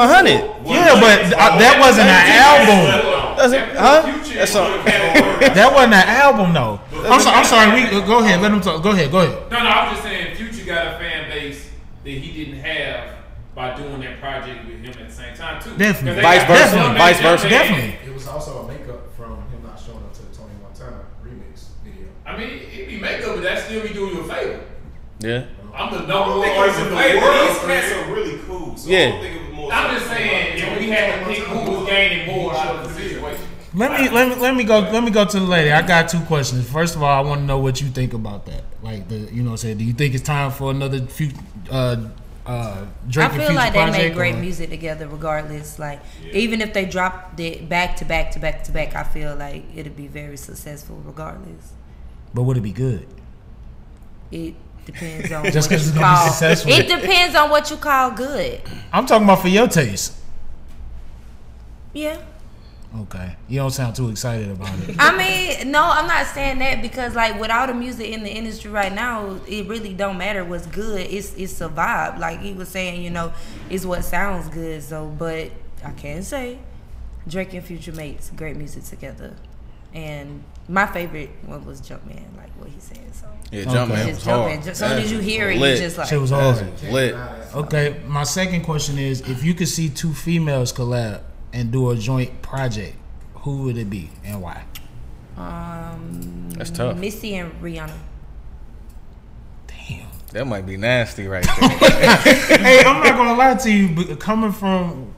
Yeah, but that wasn't an album. That's that wasn't an album, though. I'm sorry. We go ahead. Let him talk. Go ahead. No, I'm just saying, Future got a fan base that he didn't have by doing that project with him at the same time too. Definitely. Vice versa. Definitely. It was also a makeup from him not showing up to the Tony Montana remix video. I mean, it be makeup, but that still be doing you a favor. Yeah. I'm the number one person in the world. These cats are really cool. So Yeah. I don't think it was more. I'm just saying, if we had to pick who was gaining more out of the situation. Let me go to the lady. I got two questions. First of all, I want to know what you think about that. Like do you think it's time for another Drake and I feel like they project, made great music together regardless. Like even if they dropped it back to back to back to back, I feel like it'd be very successful regardless. But would it be good? It depends on Just what 'cause you it's gonna be call. successful. It depends on what you call good. I'm talking about for your taste. Yeah. Okay. You don't sound too excited about it. I mean, no, I'm not saying that because like with all the music in the industry right now, it really don't matter what's good. It's a vibe. Like he was saying, it's what sounds good. So, but I can say Drake and Future makes great music together. And my favorite one was Jumpman, like what he said. So yeah, Jumpman was hard. As soon as you hear it, you just like shit was hard. Lit. Okay, my second question is, if you could see two females collab and do a joint project, who would it be and why? That's tough. Missy and Rihanna. Damn. That might be nasty right there. Hey, I'm not gonna lie to you, but coming from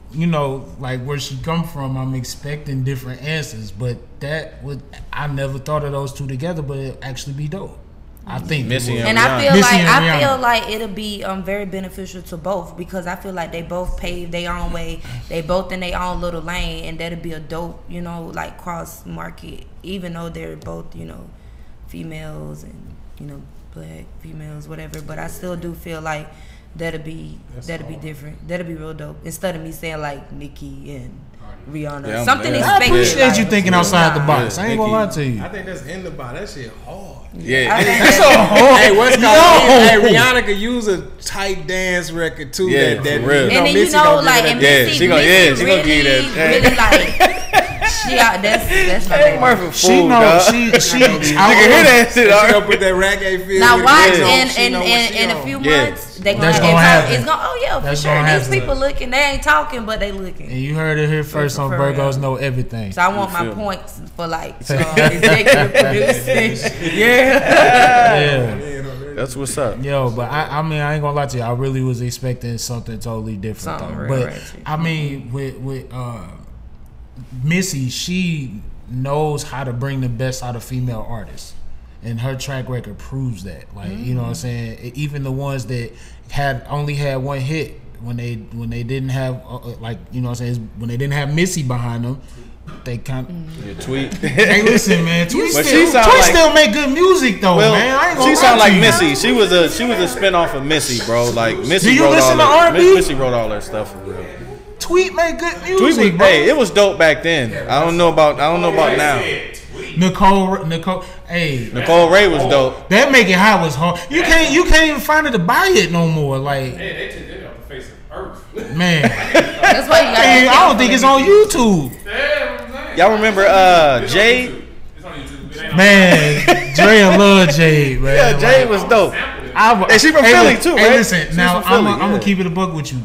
like where she come from, I'm expecting different answers. But I never thought of those two together, but it actually be dope. I think Missy and I feel like it'll be very beneficial to both because I feel like they both paved their own way. They both in their own little lane, and that'll be a dope, like cross market. Even though they're both, females and black females, whatever. But I still do feel like that'll be different. That'll be real dope. Instead of me saying like Nicki and Rihanna, Yeah, something I appreciate like, you thinking outside the box. I ain't gonna lie to you. I think that's in the box. That shit hard. Yeah, that's so hard. Hey, what's called? Hey, Rihanna could use a tight dance record too. Yeah, that for real. And then Missy gonna like, give and it that. Missy, she gonna give you that. Really like, she out. That's my favorite. She knows. She. I can hear that shit. She gonna put that reggae feel. Now with watch it. in a few months they That's gonna gonna have happen. it's gonna for That's sure. gonna These happen. people looking, they ain't talking, but they looking. And you heard it here first on For Virgos real. Know Everything. So I want my points for like executive producing. Yeah. That's what's up. Yo, but I mean, I ain't gonna lie to you. I really was expecting something totally different. Something though. real But ratchet. I mean, with Missy, she knows how to bring the best out of female artists, and her track record proves that. Like, you know what I'm saying? Even the ones that only had one hit when they didn't have like, you know what I'm saying, when they didn't have Missy behind them. They kind of Tweet. Hey, listen, man. Tweet But still make good music though, man. I ain't gonna she lie sound to like you. Missy. She was a spinoff of Missy, bro. Like Missy Do you wrote listen all to that. R&B? Missy wrote all that stuff for real. Tweet make good Tweet music, was, bro. hey, it was dope back then. I don't know about now. Nicole, hey, Nicole Ray was dope. That Make It Hot was hard. You can't even find it to buy it no more. Like, Hey, they took it off the face of earth. man, That's why you got. hey, I don't think it's on YouTube. Y'all remember Jade? Man, Drea love Jade, man. Yeah, Jade was dope. And she from Philly too, Hey, right? listen, She's now from Philly, I'm gonna yeah. keep it a buck with you.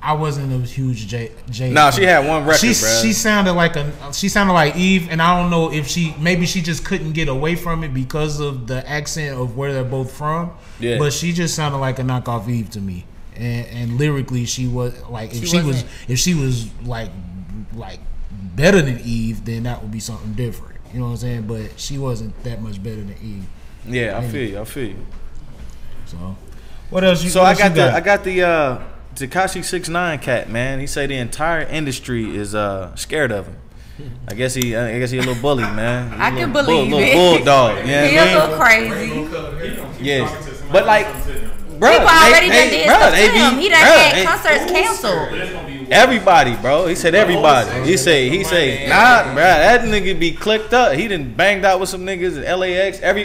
I wasn't a huge Jade. Nah, she had one record, bruh. She sounded like Eve, and I don't know if maybe she just couldn't get away from it because of the accent of where they're both from. Yeah. But she just sounded like a knockoff Eve to me, and lyrically she was like if she was like better than Eve, then that would be something different. You know what I'm saying? But she wasn't that much better than Eve. Yeah, I feel you. So, what else? I got the Tekashi 6ix9ine cat, man. He say the entire industry is scared of him. I guess he a little bully, man. I can believe it. Little bulldog. Yeah, he a little crazy. Yeah, but like bro. People already done did stuff to him. He done had concerts canceled. Everybody, bro. He said everybody. He say, nah, bro. That nigga be clicked up. He done banged out with some niggas in LAX. Damn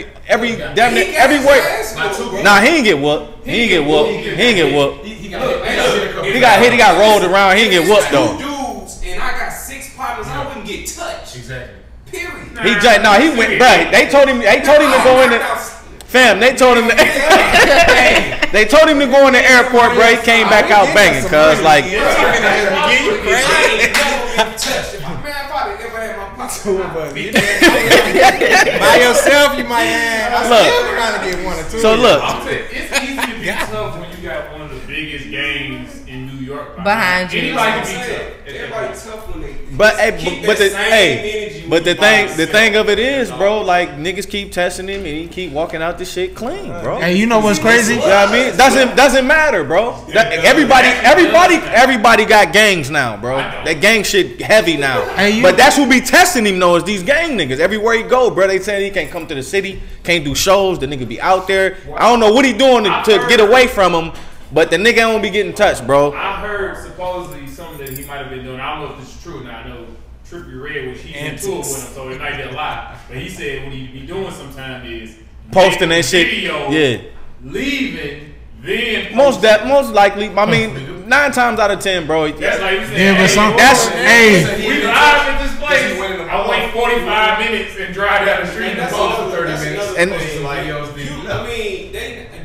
near everywhere. Nah, he ain't get whooped. He ain't get whooped. He got hit. He got rolled around. He ain't get whooped though. Dudes, and I got 6 partners. I wouldn't get touched. Exactly. Period. He went, bro. They told him to go in the. Fam, they told him to go in the airport, bro. He came back out banging, cuz like. By yourself, you might have. I'm still trying to get 1 or 2. So look, it's easy to be tough when you got one of the biggest gangs in New York behind you. Anybody can be tough. Everybody tough when they. But the thing of it is, bro, like niggas keep testing him and he keep walking out this shit clean, bro. Hey, you know what's crazy? You know what I mean? Doesn't matter, bro. Everybody got gangs now, bro. That gang shit heavy now. But that's who be testing him though, is these gang niggas. Everywhere he go, bro, they saying he can't come to the city, can't do shows. The nigga be out there. I don't know what he doing to get away from him, but the nigga won't be getting touched, bro. I heard supposedly something that he might have been doing. I don't know if this is true. Now I know Trippie Redd, which he's in tour with him, so it might be a lie. But he said what he be doing sometimes is posting that shit. Video, yeah. Leaving, then most likely. I mean, 9 times out of 10, bro. That's like you said. Yeah, but some. We live at this place. I wait 45 minutes and drive down the street and post for 30 minutes. And I mean,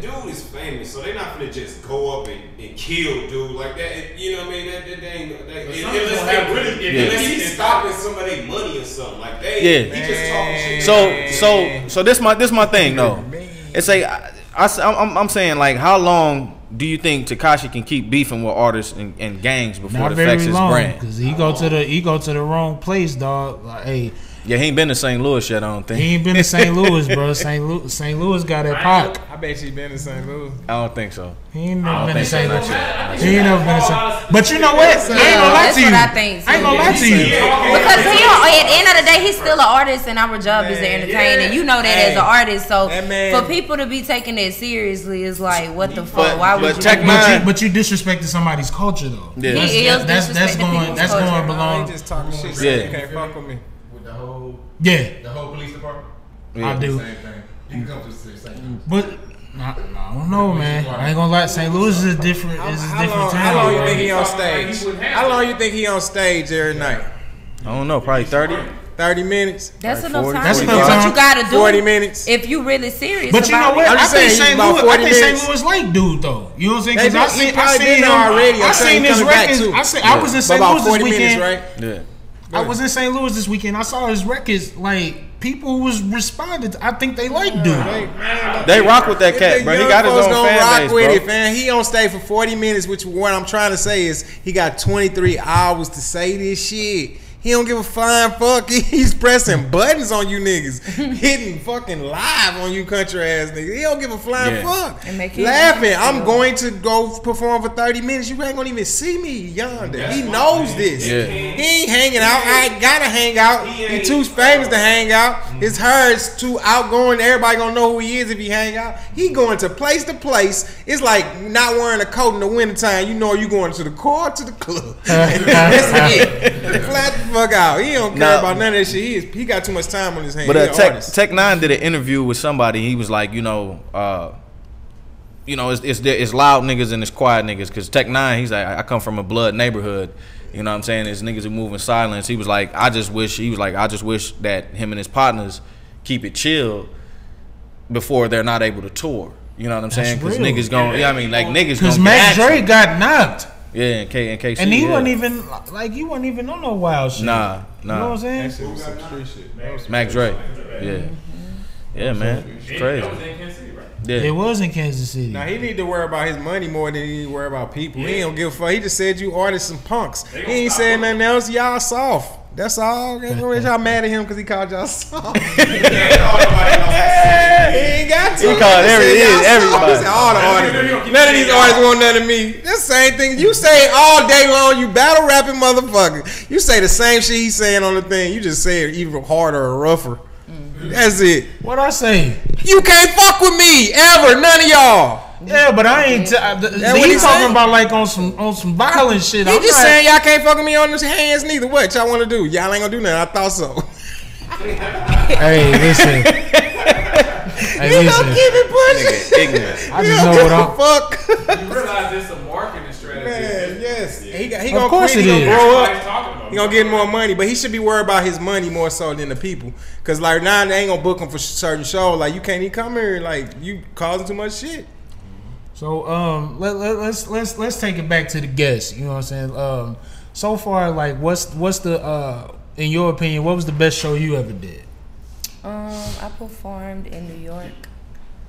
dude is famous, so they not gonna just go up and kill dude like that. You know what I mean? Unless he's stopping somebody's money or something like that. Yeah. He just talking shit. So this my thing though. It's like I'm saying, like, how long do you think Tekashi can keep beefing with artists and gangs before it affects his brand? Because he go to the wrong place, dog. Like, hey. Yeah, he ain't been to St. Louis yet, I don't think. He ain't been to St. Louis, bro. St. Louis got that pop. I bet you been to St. Louis. I don't think so. He ain't never been to St. Louis. He ain't never been to St. Louis. But you know what? I ain't gonna lie to you. That's what I think. I ain't gonna lie to you. Because at the end of the day, he's still an artist, and our job is to entertain, and you know that as an artist. So for people to be taking it seriously is like, what the fuck? Why would you? But you disrespected somebody's culture though. Yeah. That's going belong. Just talking shit. So you can't fuck with me. The whole police department? I do. Same thing. You can come to the same thing. But I don't know, man. I ain't gonna lie. St. Louis is a different. How long you think he on stage? How long you think he on stage every night? I don't know. Probably 30 minutes. That's like enough 40, time. That's That's enough time. what you gotta do. 40 minutes. If you really serious. But you know what? I'm I just think saying, St. Louis like dude though. You know what I'm saying? Because I seen him already. I seen his records. I was in St. Louis this weekend. Right? Yeah. I was in St. Louis this weekend. I saw his records. Like, people was responding. I think they like dude. They rock with that cat, bro. He got his own fan base, bro. It, man. He on stage for 40 minutes, which what I'm trying to say is he got 23 hours to say this shit. He don't give a flying fuck. He's pressing buttons on you niggas, hitting fucking live on you country ass niggas. He don't give a flying fuck. Laughing. I'm going to go perform for 30 minutes. You ain't gonna even see me yonder. He knows this. Yeah. He ain't hanging out. I ain't gotta hang out. He too famous to hang out. His hair's too outgoing. Everybody gonna know who he is if he hang out. He going to place. It's like not wearing a coat in the wintertime. You know you going to the car to the club. That's it. Flat the fuck out. He don't care about none of that shit. He got too much time on his hands. But Tech 9 did an interview with somebody. He was like, it's loud niggas and it's quiet niggas. Because Tech 9, he's like, I come from a blood neighborhood. You know what I'm saying? There's niggas who move in silence. He was like, I just wish that him and his partners keep it chill before they're not able to tour. You know what I'm saying? Because niggas going, niggas. Because Mac Dre got knocked. Yeah, in KC. And he wasn't even he wasn't even on no wild shit. Nah. You know what I'm saying? Mac Dre. Yeah. Yeah, man. It's crazy. Yeah. It was in Kansas City. Now he need to worry about his money more than he need to worry about people. He don't give a fuck. He just said you artists some punks. He ain't saying nothing else. Y'all soft. That's all. Y'all mad at him because he called y'all soft. He ain't got to. He called everybody. He said all the artists. None of these artists want none of me. That's the same thing. You say all day long, you battle rapping motherfucker. You say the same shit he's saying on the thing. You just say it even harder or rougher. That's it. What I say? You can't fuck with me ever. None of y'all. Yeah, but I ain't. He talking about like on some violent shit. He just saying y'all can't fuck with me on his hands neither. What y'all want to do? Y'all ain't gonna do nothing. I thought so. Hey, listen. Hey, listen. Don't give it pussy. Ignorant. I just know what I'm. Fuck. You realize it's a marketing strategy. Man, yes. He Of gonna course quit. it He is. gonna grow Everybody's talking up. about He gonna get more money, but he should be worried about his money more so than the people. Cause like now they ain't gonna book him for certain shows. Like you can't even come here. Like you causing too much shit. So let's take it back to the guests. You know what I'm saying? So far, like what's the in your opinion, what was the best show you ever did? I performed in New York.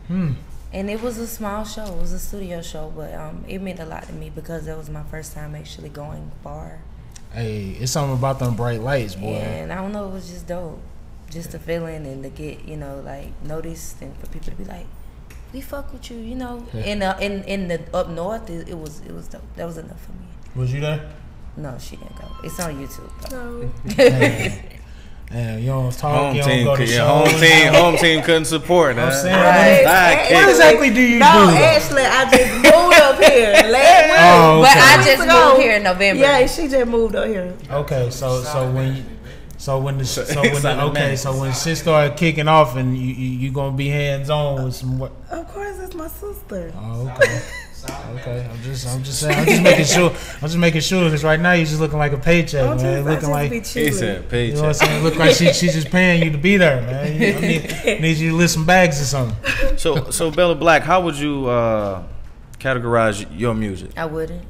And it was a small show. It was a studio show, but it meant a lot to me because that was my first time actually going far. Hey, it's something about them bright lights, boy. And I don't know, it was just dope. Just the feeling and to get, like noticed and for people to be like, we fuck with you, you know. Yeah. In the up north, it was dope. That was enough for me. Was you there? No, she didn't go. It's on YouTube though. No. Damn, you don't talk, you don't go to shows. Home team couldn't support. I'm saying, What exactly do you do? Actually, I just moved up here last week. Oh, okay. But I just moved here in November. Yeah, she just moved up here. Okay, so when shit started kicking off and you gonna be hands on with some what? Of course, it's my sister. Oh, okay. Okay, I'm just saying. I'm just making sure because right now you're just looking like a paycheck, man. Looking like he said paycheck. You know what I'm saying? Look like she's just paying you to be there, man. I need you to lift some bags or something. So Bella Blaq, how would you categorize your music? I wouldn't.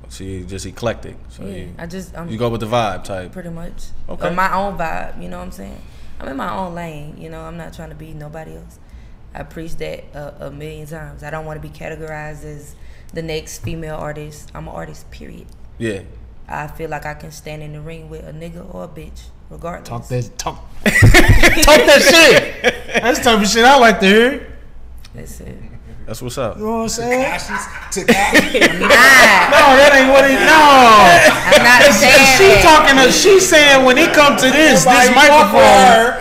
See, just eclectic. So yeah, you go with the vibe type. Pretty much. Okay. Or my own vibe. You know what I'm saying? I'm in my own lane. You know, I'm not trying to be nobody else. I preach that a million times. I don't want to be categorized as the next female artist. I'm an artist, period. Yeah. I feel like I can stand in the ring with a nigga or a bitch, regardless. Talk that shit. That's the type of shit I like to hear. That's it. That's what's up. You know what I'm saying? Nah. No, that ain't what he. No. I'm not saying She that. talking. She saying when he come to this microphone.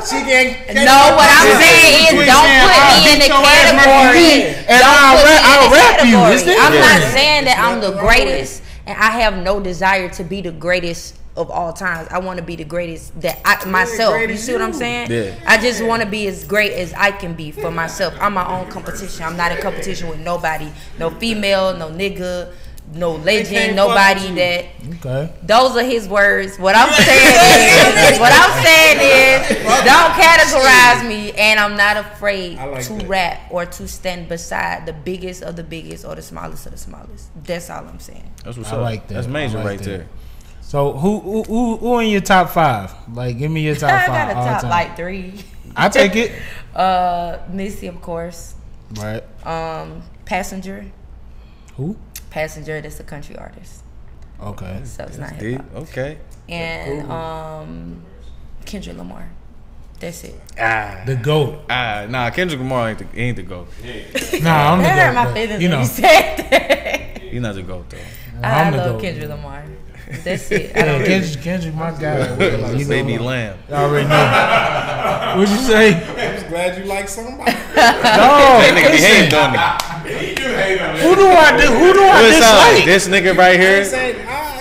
She can't. No, what I'm saying is don't put me in the category. And I'll rap you. I'm not saying that I'm the greatest, and I have no desire to be the greatest of all times. I want to be the greatest myself. You see what I'm saying? Yeah. I just want to be as great as I can be for myself. I'm my own competition. I'm not in competition with nobody. No female, no nigga, no legend, nobody that. Okay. Those are his words. What I'm saying is, don't categorize me, and I'm not afraid to rap or to stand beside the biggest of the biggest or the smallest of the smallest. That's all I'm saying. That's what's I up. like that. That's major I like right that. there. So who in your top 5? Like, give me your top 5. I got a all top time. like 3. I take it. Missy, of course. Right. Passenger. Who? Passenger. That's a country artist. Okay. So it's not Deep. hip hop. Okay. And Kendrick Lamar. That's it. The GOAT. Nah, Kendrick Lamar ain't the GOAT. Nah, I'm the That hurt GOAT. my feelings You when know. you said that. He's not the GOAT though. I I'm the love GOAT. Kendrick Lamar. That's it. Kendrick, my guy. Baby lamb. I already know. What'd you say? I'm just glad you like somebody. That nigga be hating on me. Who do I dislike? This nigga right here.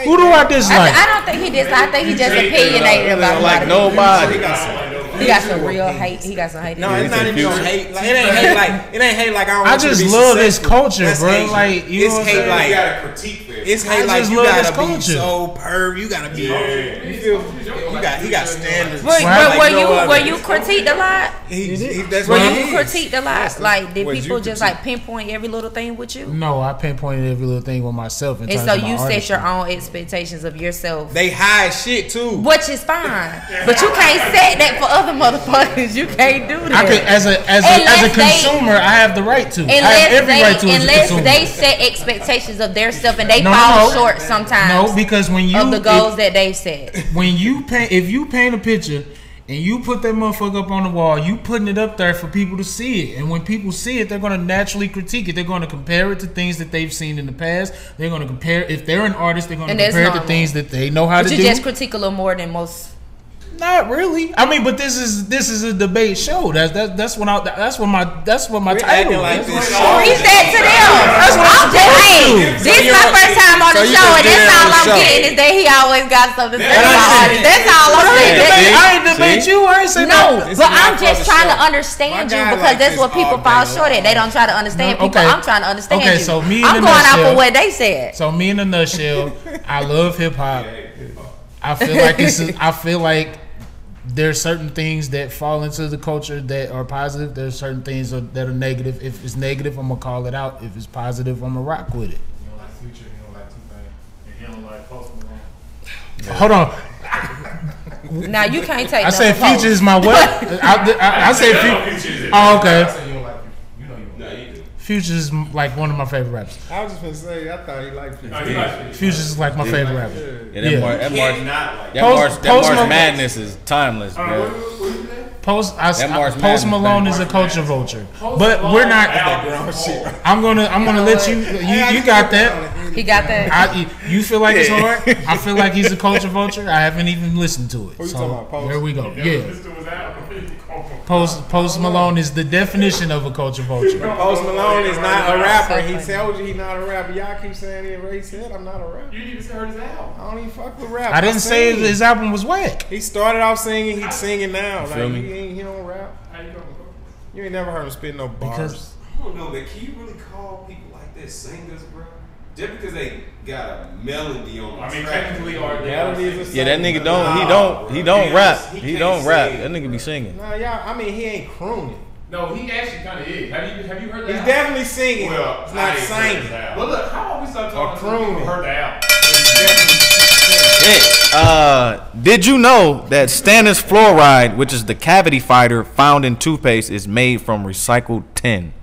Who do I dislike? I don't think he dislike. I think he just opinionated about Like it. nobody. He got some real hate. He got some hate. No, it's not even no hate. Like, it ain't hate like I don't I want you to just be love this successful. culture, That's bro. hate. Like, you know It's what I'm hate saying? like You gotta critique this. it's hate I like just you love this gotta be culture. so perv. You gotta be. You feel? He got standards. But Like were no you critiqued a lot? That's Were what you he is. critiqued a lot? Like, did What people you just critique? like pinpoint every little thing with you? No, I pinpointed every little thing with myself. In And terms so of my you set artistry. your own expectations of yourself, They hide shit too. which is fine. But you can't set that for other motherfuckers. You can't do that. I could, as a Unless they- consumer, I have the right to. I have every right to as a Unless consumer. they set expectations of their stuff and they No, fall no. short sometimes. No, because when you of the goals that they've set. when you paint, if you paint a picture and you put that motherfucker up on the wall, you putting it up there for people to see it. And when people see it, they're going to naturally critique it. They're going to compare it to things that they've seen in the past. They're going to compare, if they're an artist, they're going to And that's compare it to normal. things that they know how But to you do. just critique a little more than most. Not really. I mean, but this is a debate show. That's what my title like is. Preach that to them. That's what I'm This is my first time on the show, and that's all I'm getting is that he always got something to say about artists. That's all I'm saying. I ain't debate you. I ain't say no. But I'm just trying to understand you because that's what people fall short at. They don't try to understand people. I'm trying to understand you. So me in I'm a going out nutshell, for what they said. So me in a nutshell, I love hip hop. I feel like there's certain things that fall into the culture that are positive. There's certain things that are negative. If it's negative, I'm gonna call it out. If it's positive, I'm gonna rock with it. You don't like Future, you don't like Tupac, and you don't like Post Malone. Hold on. Now you can't take. I said Future is my what? I said Future. Oh, okay. I said you don't like Future. You know you do. Future is like one of my favorite rappers. I was just gonna say, I thought he liked Future. Future is like my favorite rapper. That March Madness is timeless, bro. Post Malone is a culture vulture, but we're not. I'm gonna let you. You got that. He got that. You feel like it's hard. I feel like he's a culture vulture. I haven't even listened to it. So there we go. Yeah. Post Malone is the definition of a culture vulture. Post Malone is not a rapper. He told you he's not a rapper. Y'all keep saying he said I'm not a rapper. You didn't even heard his album. I don't even fuck with rap. I didn't say his album was whack. He started off singing. He's singing now. Feel Like me? he don't rap. You ain't never heard him spit no bars. I don't know, man. Can you really call people like that singers, bro? Just because they got a melody on the track. technically are Yeah, that nigga he don't rap. He don't rap. That nigga be singing. Nah, y'all. I mean, he ain't crooning. No, he actually kind of is. Have you heard that? He's album? definitely singing. Well, it's not singing. Well, look, how long we start talking Or to people crooning. heard the album? Did you know that stannous fluoride, which is the cavity fighter found in toothpaste, is made from recycled tin?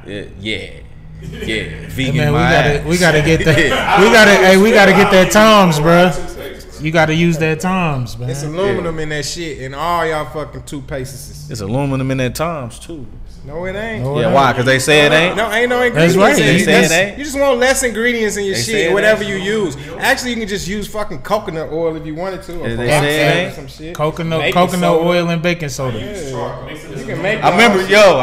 Yeah. Vegan. Hey man, we gotta get that. We gotta get that Toms, bro. You gotta use that Toms, man. It's aluminum in that shit, and all y'all fucking toothpastes. It's aluminum in that Toms too. No, it ain't. Why? Because they say it ain't. No, ain't no ingredients. That's right. In They it. say it ain't. You just want less ingredients in your They say shit, it whatever ain't. you use. Actually, you can just use fucking coconut oil if you wanted to. Or They say it ain't. some shit. Coconut oil and baking soda. Yeah. You can make. I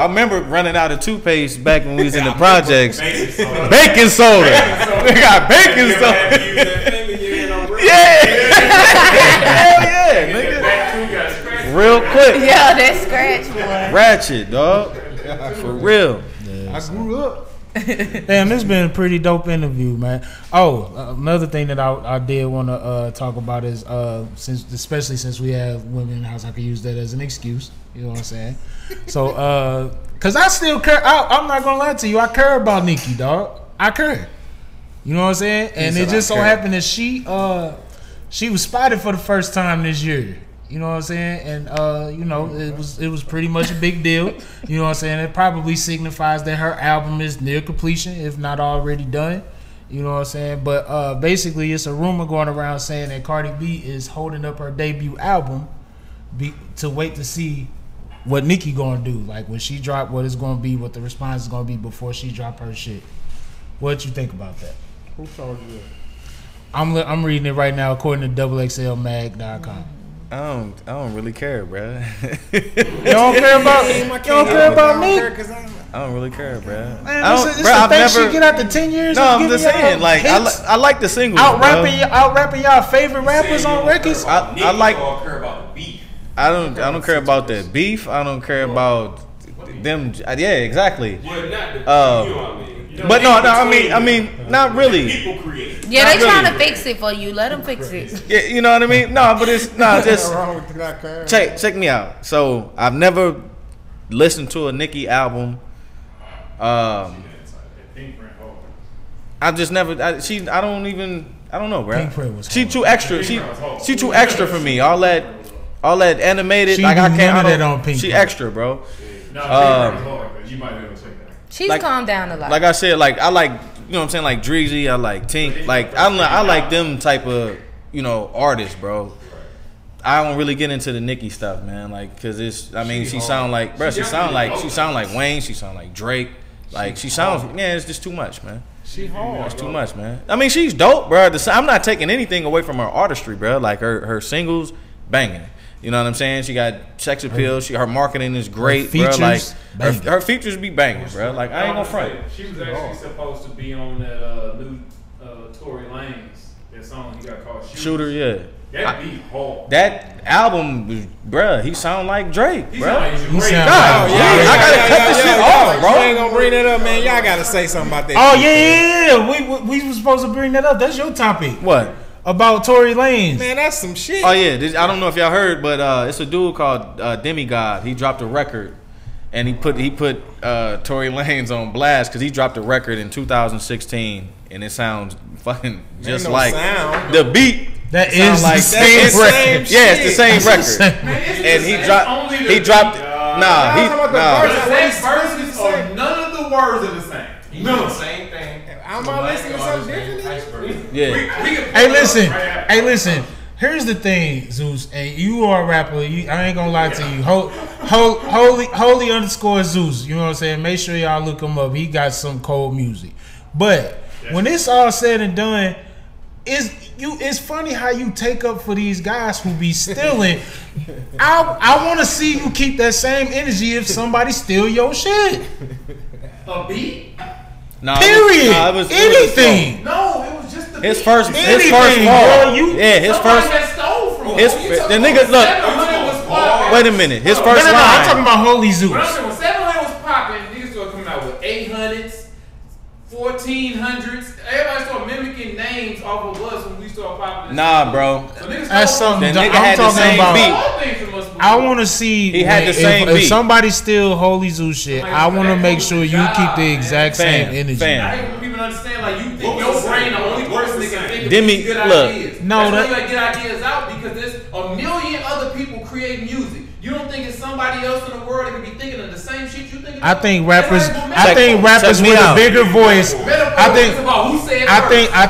remember running out of toothpaste back when we was in the projects. Baking soda. They got baking soda. Hell yeah, nigga. Real quick. Yeah, that scratch boy. Ratchet, dog. For real. I grew up. Damn, this been a pretty dope interview, man. Oh, another thing that I did want to talk about is especially since we have women in the house, I could use that as an excuse. You know what I'm saying? So, cause I still care. I'm not gonna lie to you. I care about Nikki, dog. I care. You know what I'm saying? And it just so happened that she was spotted for the first time this year. You know what I'm saying? And you know, it was pretty much a big deal. You know what I'm saying? It probably signifies that her album is near completion, if not already done. You know what I'm saying? But basically, it's a rumor going around saying that Cardi B is holding up her debut album to wait to see what Nicki gonna do. Like when she drop, what it's gonna be, what the response is gonna be before she drop her shit. What you think about that? Who told you that? I'm reading it right now according to XXLMag.com. I don't really care, bro. You don't care about me? I don't really care, bro. Man, this the thing she get after 10 years. No, I'm just saying, like I like the singles. Out rapping y'all favorite rappers on records. I like. Care about the beef. I don't care about that beef. I don't care about them. Yeah, exactly. But no, I mean, not really. Yeah, they trying to fix it for you. Let them fix it. Yeah, you know what I mean? No, but it's not just check me out. So I've never listened to a Nicki album. I just never. I don't know, bro. She too extra. She too extra for me. All that animated. She like I can't. that on Pink she extra, bro. You might be able to check that. She's calmed down a lot. Like I said, like I like, you know what I'm saying, like Dreezy, I like Tink, like I like them type of, you know, artists, bro. I don't really get into the Nicki stuff, man, like, cause it's, I mean, she sound like, bro, she sound like Wayne, she sound like Drake, like she sounds, yeah, it's just too much, man. She hard. It's too much, man. I mean, she's dope, bro. I'm not taking anything away from her artistry, bro. Like her singles, banging. You know what I'm saying? She got sex appeal. Her marketing is great, bro. Like her features be banging, bro. Like I ain't gonna front. She was actually supposed to be on that new Tory Lanez, that song he got called Shooter. Yeah. That beat hard. That album, bruh, he sound like Drake, bro. I gotta cut this shit off, bro. You ain't gonna bring that up, man. Y'all gotta say something about that. Oh yeah. We were supposed to bring that up. That's your topic. What? About Tory Lanez. Man, that's some shit. Oh yeah, I don't know if y'all heard, but it's a dude called Demigod. He dropped a record, and he put Tory Lanez on blast because he dropped a record in 2016, and it sounds fucking just like the beat. That is like the same record. Yeah, it's the same record. And he dropped. Verses or none of the words are the same. No, same thing. I'm gonna listen to something different. Yeah. Hey, listen. Here's the thing, Zeus, and you are a rapper. I ain't gonna lie to you. Holy underscore Zeus. You know what I'm saying? Make sure y'all look him up. He got some cold music. But when it's all said and done, it's funny how you take up for these guys who be stealing. I want to see you keep that same energy if somebody steal your shit. A beat? No. Period. Anything. No, it was just his first fall. His first. That stole from the nigga look. Wait a minute. His first line. I'm talking about Holy Zeus. When 700 was popping, niggas started coming out with 800s, 1400s. Everybody started mimicking names off of us when we started popping. Nah, bro. So that's something. The nigga had the same beat. I want to see. He had the same beat. If somebody steal Holy Zeus shit, I want to make sure you keep the exact same energy. I hate when people understand, like, you think your brain the only person that can think of these good ideas. No, that's why you gotta get ideas out, because there's a million other people creating music. You don't think it's somebody else in the world that can be thinking of the same shit you think of? I think rappers with a bigger voice. I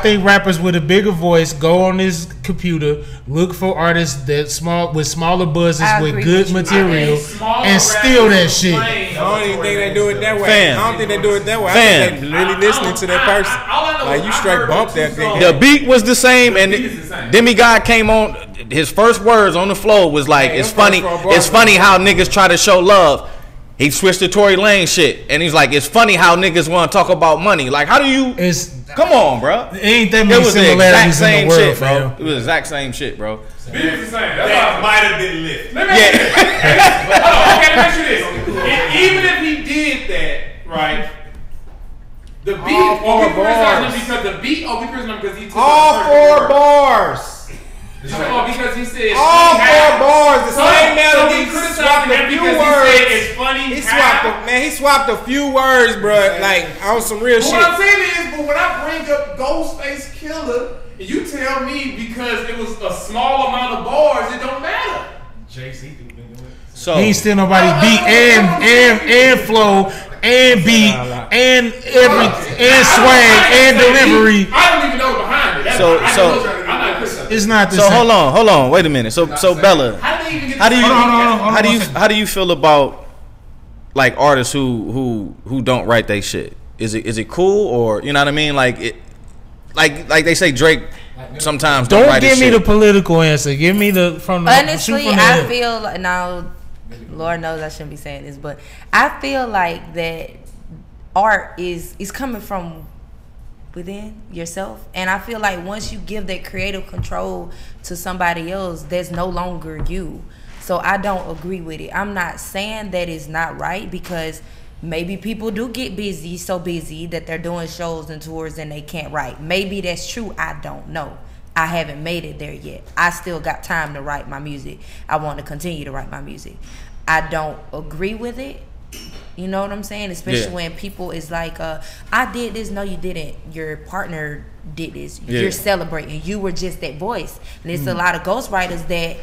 think rappers with a bigger voice go on this computer, look for artists with smaller buzzes with good material, and steal that shit. I don't even think they do it that way. I don't think they do it that way. I think they really listening to that person. Like, you straight bump that thing. The beat was the same, and Demigod came on. His first words on the floor was like, "It's funny. It's funny how niggas try to show love." He switched to Tory Lanez shit, and he's like, "It's funny how niggas want to talk about money." Like, how do you? Come on, bro. Ain't that many similarities in the world, bro? It was the exact same shit, bro. Beat is the same. That might have been lit. Okay, let me ask you this. Even if he did that, right? The beat, or we criticize him because the beat, or we criticize him because he took all 4 bars. Because he said all 4 bars, the same melody. He swapped a few words. It's funny. He swapped a few words, bro. Like, on some real shit. What I'm saying is, but when I bring up Ghostface Killer, and you tell me because it was a small amount of bars, it don't matter. JC do it. So he ain't still nobody beat and flow and beat and and swag and delivery. I don't even know behind it. It's not the same. So hold on, wait a minute. So Bella, how do you feel about like artists who don't write they shit? Is it cool, or you know what I mean? Like they say Drake sometimes don't write give his me shit. the political answer. Give me the from the honestly. I feel like, now, Lord knows I shouldn't be saying this, but I feel like that art is coming from within yourself, and I feel like once you give that creative control to somebody else, that's no longer you. So I don't agree with it. I'm not saying that it's not right, because maybe people do get busy, so busy that they're doing shows and tours and they can't write. Maybe that's true. I don't know. I haven't made it there yet. I still got time to write my music. I want to continue to write my music. I don't agree with it. You know what I'm saying? Especially when people is like, I did this. No, you didn't. Your partner did this. You're celebrating. You were just that voice. And there's a lot of ghostwriters that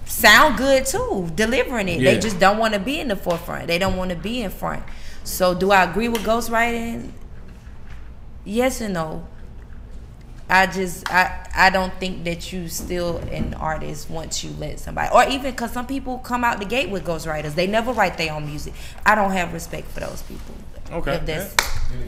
sound good too, delivering it. They just don't want to be in the forefront. They don't want to be in front. So do I agree with ghostwriting? Yes and no. I don't think that you still an artist once you let somebody, or even because some people come out the gate with ghostwriters. They never write their own music. I don't have respect for those people. Okay. If that's,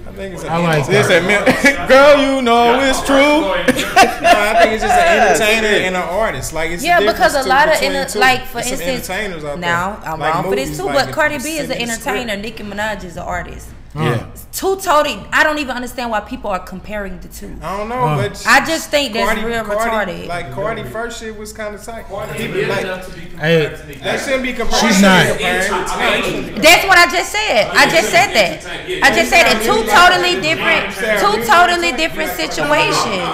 I think it's I like that. Girl, you know it's true. No, I think it's just an entertainer and an artist. Like it's because a lot of like for There's some instance, entertainers out now there. I'm Like wrong for this movies, too. like But Cardi it's B is an in the entertainer. Nicki Minaj is an artist. Yeah. Two totally. I don't even understand why people are comparing the two. I don't know, but I just think that's real retarded. Like Cardi first shit was kind of tight. People like Hey, that shouldn't be compared. She's not. That's what I just said. I just said that. I just said it. Two totally different situations.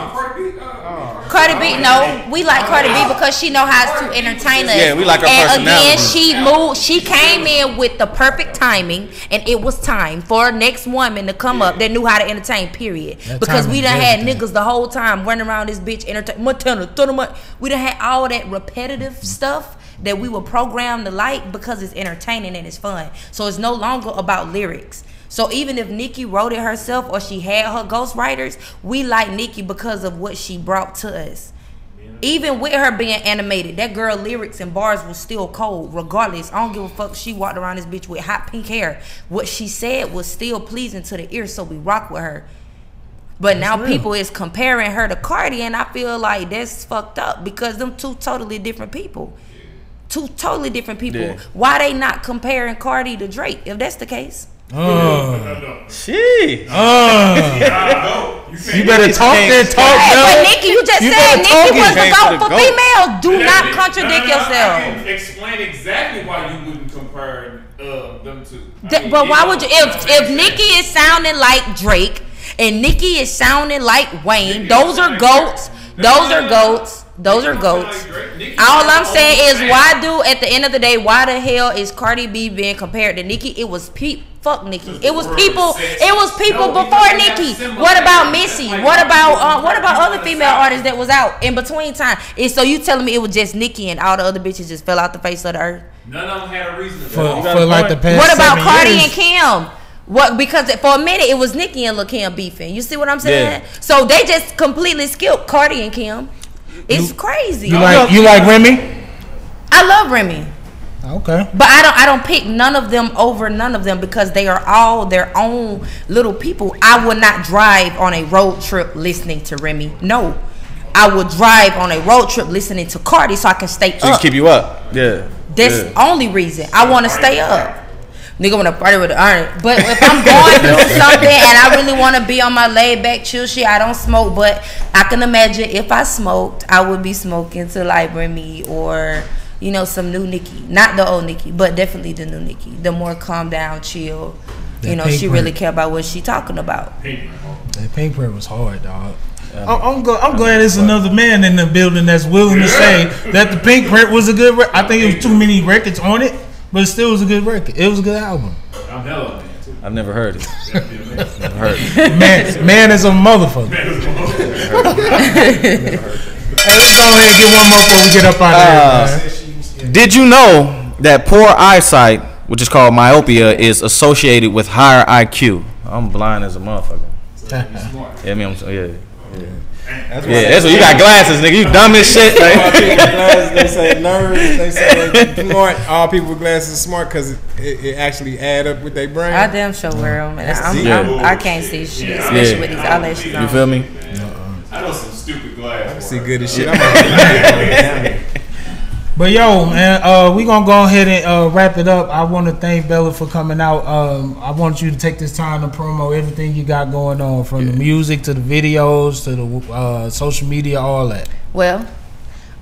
Cardi B, no, we like Cardi B because she know how to entertain us. Yeah, we like her And again, personality. she came in with the perfect timing, and it was time for next woman to come up that knew how to entertain. Period. That Because we timing done is had everything. niggas the whole time running around this bitch entertain. We done had all that repetitive stuff that we were programmed to like because it's entertaining and it's fun. So it's no longer about lyrics. So even if Nicki wrote it herself or she had her ghostwriters, we like Nicki because of what she brought to us. Even with her being animated, that girl lyrics and bars was still cold. Regardless, I don't give a fuck. She walked around this bitch with hot pink hair. What she said was still pleasing to the ear, so we rock with her. But now people is comparing her to Cardi, and I feel like that's fucked up because them two totally different people. Two totally different people. Yeah. Why they not comparing Cardi to Drake? If that's the case. She. You better talk that talk, But though. Nicki, you just You said better Nicki talk was it. the GOAT for goat. females. Do not contradict I yourself. can explain exactly why you wouldn't compare them two. But why would you? If Nicki is sounding like Drake and Nicki is sounding like Wayne, those are goats. Those are goats. Those are goats. All I'm saying is, why do at the end of the day, why the hell is Cardi B being compared to Nicki? It was fuck Nicki. It was people. It was people before Nicki. What about Missy? What about other female artists that was out in between time? And so you telling me it was just Nicki and all the other bitches just fell out the face of the earth? None of them had a reason to For like the past What about 7 Cardi years. and Kim? What? Because for a minute it was Nicki and Lil' Kim beefing. You see what I'm saying? Yeah. So they just completely skipped Cardi and Kim. It's crazy. You like Remy? I love Remy. Okay. But I don't pick none of them over none of them because they are all their own little people. I would not drive on a road trip listening to Remy. No. I would drive on a road trip listening to Cardi so I can stay So up. keep you up. Yeah. That's the only reason. I want to stay up. Nigga want to party with the iron. But if I'm going through something and I really want to be on my laid back chill shit, I don't smoke. But I can imagine if I smoked, I would be smoking to like Remy or, you know, some new Nicki. Not the old Nicki, but definitely the new Nicki. The more calm down, chill. You know, she really care about what she talking about. That pink print was hard, dog. I'm glad there's another man in the building that's willing to say that the pink print was a good record. I think it was too many records on it, but it still was a good record. It was a good album. I'm hella man too. I've never heard it. Never heard it. Man is a motherfucker. Hey, let's go ahead and get one more before we get up out of here. Did you know that poor eyesight, which is called myopia, is associated with higher IQ? I'm blind as a motherfucker. Yeah, I mean, that's what you got glasses, nigga. You dumb as shit. All people with glasses, they say nerds. They say smart. All people with glasses are smart because it actually add up with their brain. I damn sure wear them. And I can't see shit, especially with these eyelashes on. You feel me? I know some stupid glasses. I see good as shit. But yo, man, we gonna go ahead and wrap it up. I want to thank Bella for coming out. I want you to take this time to promo everything you got going on, from the music to the videos to the social media, all that. Well,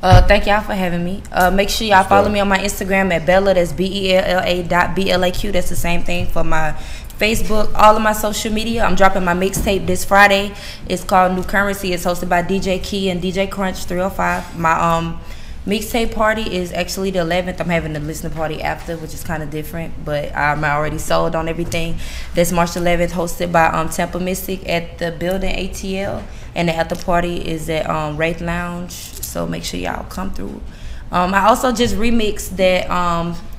thank y'all for having me. Make sure y'all follow me on my Instagram at Bella. That's BELLA.BLAQ. That's the same thing for my Facebook, all of my social media. I'm dropping my mixtape this Friday. It's called New Currency. It's hosted by DJ Key and DJ Crunch 305. My mixtape party is actually the 11th. I'm having a listening party after, which is kind of different, but I'm already sold on everything. That's March 11th, hosted by Tampa Mystic at the building ATL, and the after party is at Wraith Lounge. So make sure y'all come through. I also just remixed that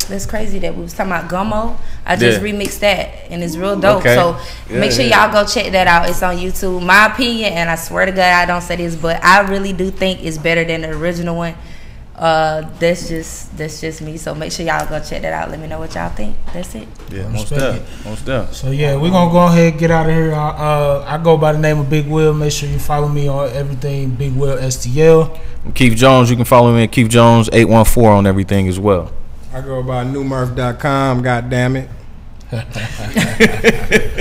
that's crazy that we was talking about Gummo. I just remixed that, and it's real dope. Okay. So make sure y'all go check that out. It's on YouTube. My opinion, and I swear to God, I don't say this, but I really do think it's better than the original one. That's just me. So make sure y'all go check that out. Let me know what y'all think. That's it. Yeah, most definitely. So yeah, we're gonna go ahead and get out of here. I go by the name of Big Will. Make sure you follow me on everything, Big Will STL. I'm Keith Jones. You can follow me at Keith Jones 814 on everything as well. I go by newmurph.com. God damn it.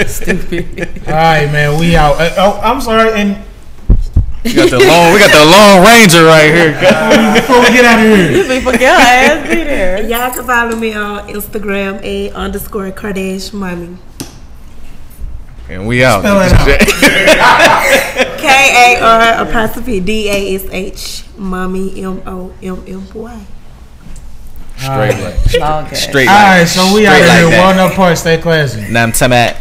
Stupid. All right, man. We out. I'm sorry. And we got the long Ranger right here. Before we get out of here, You be forget her ass be there. Y'all can follow me on Instagram @_Kardashian Mommy. And we out. Spell it out. KAR_DASH Mommy MOMMY. Straight like. Okay. Straight All like. right, so we out of here. One up part. Stay classy. Nam tamat.